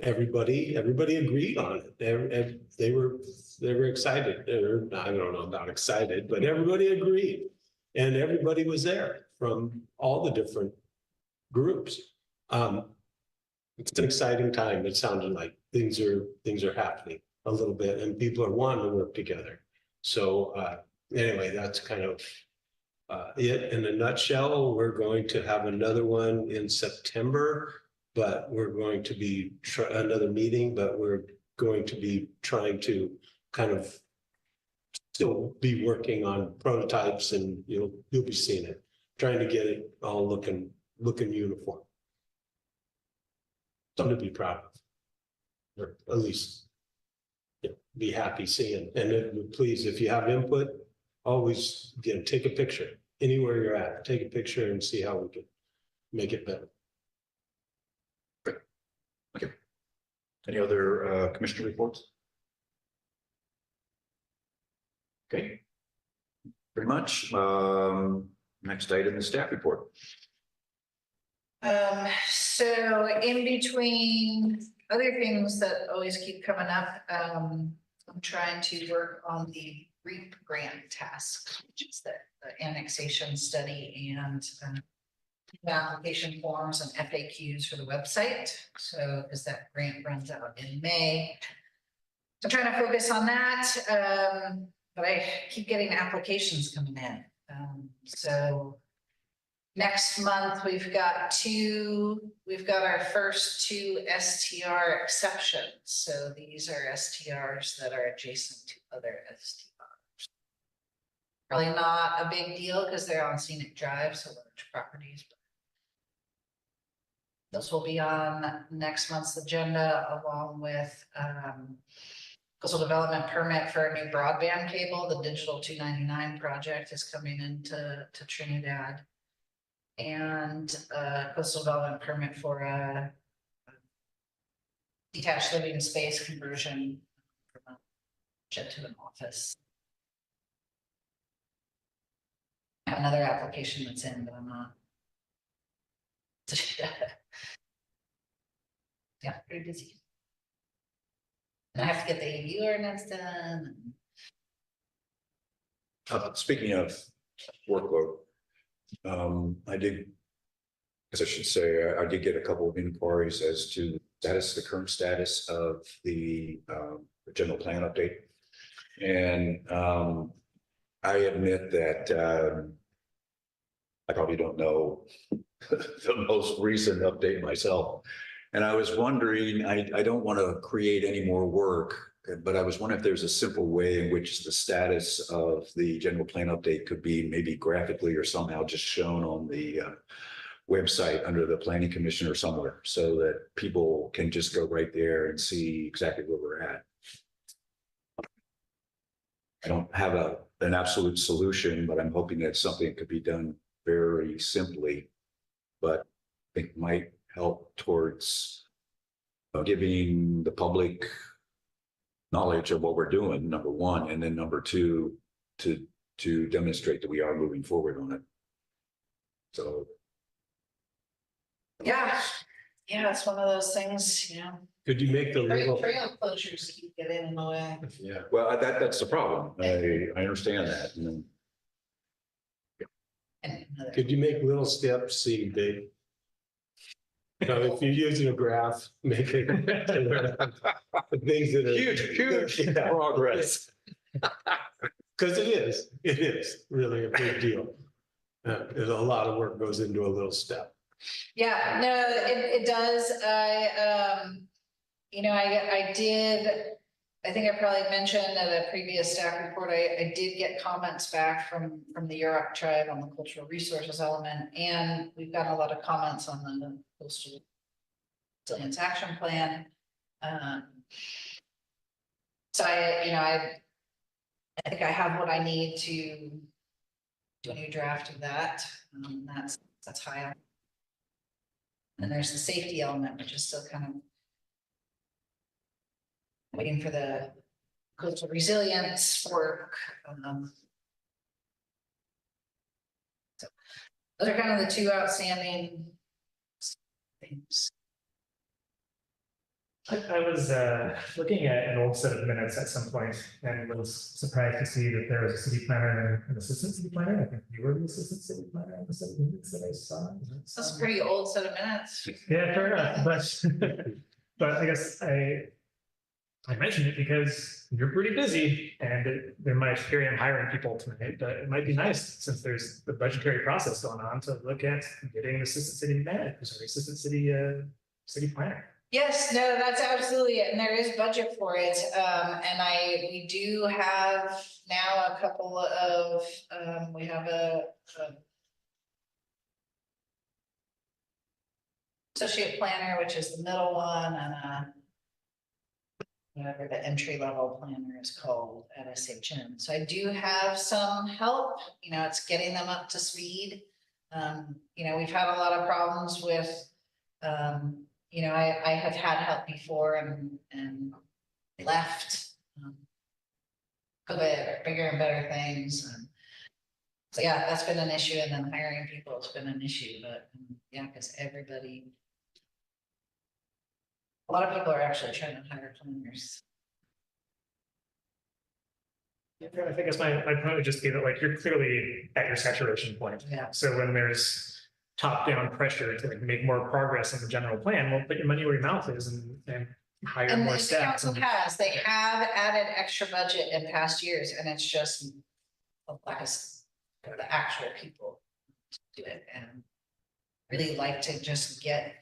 everybody agreed on it. They were excited. I don't know about excited, but everybody agreed. And everybody was there from all the different groups. It's an exciting time. It sounded like things are happening a little bit, and people are wanting to work together. So anyway, that's kind of it in a nutshell. We're going to have another one in September, but we're going to be another meeting, but we're going to be trying to kind of still be working on prototypes, and you'll be seeing it, trying to get it all looking uniform. Something to be proud of, or at least be happy seeing. And please, if you have input, always take a picture anywhere you're at. Take a picture and see how we can make it better. Great. Okay. Any other commissioner reports? Okay. Very much. Next item is staff report. So in between other things that always keep coming up, I'm trying to work on the REAP grant task, which is the annexation study and application forms and FAQs for the website. So because that grant runs out in May. So I'm trying to focus on that, but I keep getting applications coming in. So next month, we've got our first 2 STR exceptions. So these are STRs that are adjacent to other STRs. Probably not a big deal because they're on scenic drive, so large properties. But those will be on next month's agenda, along with coastal development permit for a new broadband cable. The Digital 299 project is coming into Trinidad. And coastal development permit for a detached living space conversion from a shed to an office. I have another application that's in, but I'm not. Yeah, pretty busy. And I have to get the AV ordinance done. Speaking of workload, I did get a couple of inquiries as to the current status of the general plan update. And I admit that I probably don't know the most recent update myself. And I was wondering, I don't want to create any more work but I was wondering if there's a simple way in which the status of the general plan update could be maybe graphically or somehow just shown on the website under the planning commission or somewhere, so that people can just go right there and see exactly where we're at. I don't have an absolute solution, but I'm hoping that something could be done very simply, but I think might help towards giving the public knowledge of what we're doing, number one, and then number two, to demonstrate that we are moving forward on it. So. Yeah, it's one of those things, you know, Could you make the legal, trail closures keep getting in the way. Yeah, well, that's the problem. I understand that. could you make little steps seem big? Now, if you're using a graph, make it. The things that are. Huge progress. Because it is really a big deal. There's a lot of work goes into a little step. Yeah, no, it does. I think I probably mentioned at a previous staff report, I did get comments back from the Yurok tribe on the cultural resources element, and we've gotten a lot of comments on the coastal resilience action plan. So I think I have what I need to do a new draft of that. That's high up. And there's the safety element, which is still kind of waiting for the coastal resilience work. So those are kind of the two outstanding things. I was looking at an old set of minutes at some point and was surprised to see that there was a city planner and an assistant city planner. I think you were the assistant city planner on the set of minutes that I saw. That's a pretty old set of minutes. Yeah, fair enough, but I guess I mentioned it because you're pretty busy and there might, here I am hiring people tonight, but it might be nice since there's the budgetary process going on to look at getting an assistant city manager, sorry, assistant city planner. Yes, no, that's absolutely it. And there is budget for it. And we do have now a couple of, we have a associate planner, which is the middle one, and whatever the entry level planner is called at SHM. So I do have some help, it's getting them up to speed. We've had a lot of problems with, I have had help before and left. COVID, bigger and better things. So yeah, that's been an issue, and then hiring people has been an issue, but yeah, because a lot of people are actually trying to hire planners. I think that's my point would just be that like you're clearly at your saturation point. Yeah. So when there's top-down pressure to like make more progress on the general plan, well, put your money where your mouth is and hire And more the staff. council they have added extra budget in past years, and it's just a lack of the actual people to do it, and really like to just get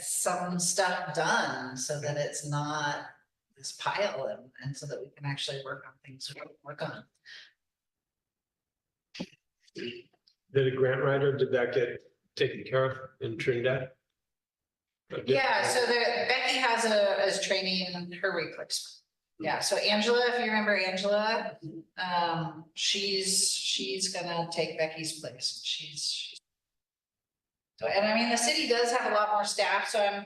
some stuff done so that it's not this pile and so that we can actually work on things we work on. Did a grant writer, did that get taken care of in Trinidad? Yeah, so Becky has as training her replacement. Yeah, so Angela, if you remember Angela, she's gonna take Becky's place. So, and I mean, the city does have a lot more staff, so I'm,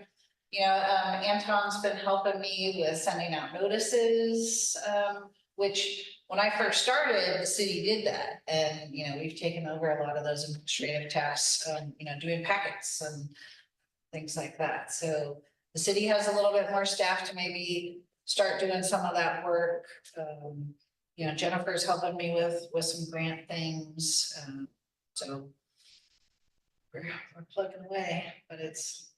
Anton's been helping me with sending out notices, which when I first started, the city did that. And, we've taken over a lot of those administrative tasks, doing packets and things like that. So the city has a little bit more staff to maybe start doing some of that work. Jennifer's helping me with some grant things. So we're plugging away, but it's.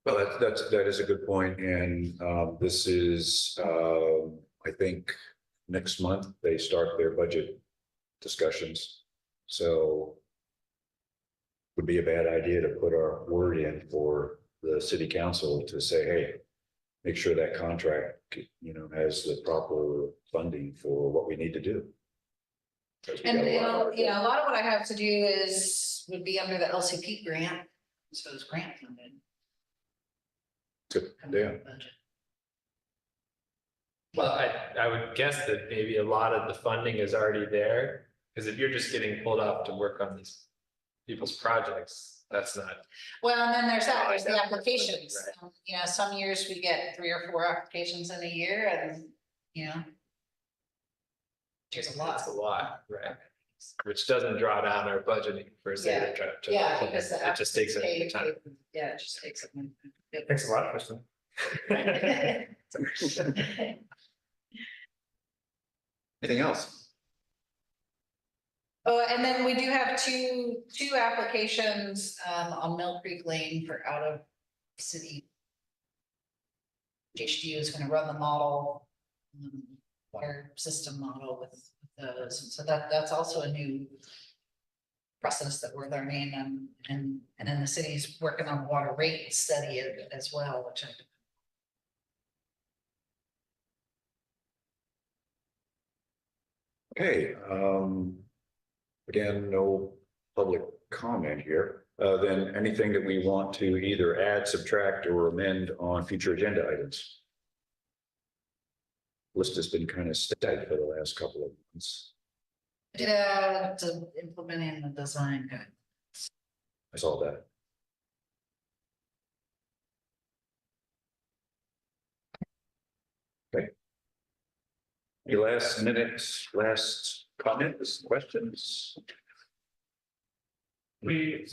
Well, that is a good point. And this is, I think, next month, they start their budget discussions. So would be a bad idea to put our word in for the city council to say, hey, make sure that contract, has the proper funding for what we need to do. 'Cause we And, got a lot of- a lot of what I have to do would be under the LCP grant, so it's grant funded. Good, yeah. Well, I would guess that maybe a lot of the funding is already there, because if you're just getting pulled up to work on these people's projects, that's not. Well, and then there's the Right. applications, some years we get 3 or 4 applications in a year and, There's a lot. It's a lot, right? Which doesn't draw down our budgeting per se. Yeah. to try to- Yeah, because the It just takes pay- a time. Yeah, it just takes a minute. Thanks a lot, Kristen. Anything else? Oh, and then we do have two applications on Mill Creek Lane for out of city. HDU is gonna run the model, water system model with those, so that's also a new process that we're learning, and then the city's working on water rate study as well, which I. Okay, again, no public comment here. Then anything that we want to either add, subtract, or amend on future agenda items? List has been kind of static for the last couple of months. Yeah, to implementing the design guide. I saw that. Okay. Any last comments, questions? We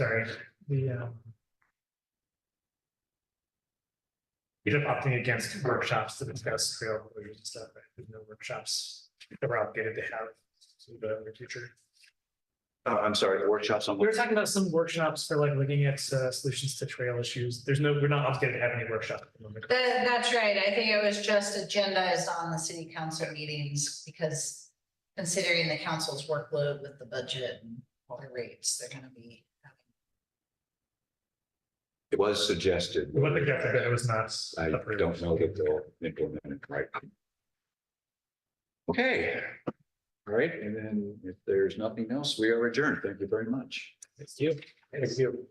ended up opting against workshops to discuss trail closures and stuff. Right? There's no workshops that we're obligated to have in the future. I'm sorry, the workshops on We were what? talking about some workshops for like looking at solutions to trail issues. We're not obligated to have any workshops at the moment. That's right. I think it was just agendized on the city council meetings because considering the council's workload with the budget and water rates, they're gonna be. It was suggested. It was suggested, but it was not I approved. don't know that they'll implement it right. Okay. All right, and then if there's nothing else, we are adjourned. Thank you very much. Thank you. Thank you.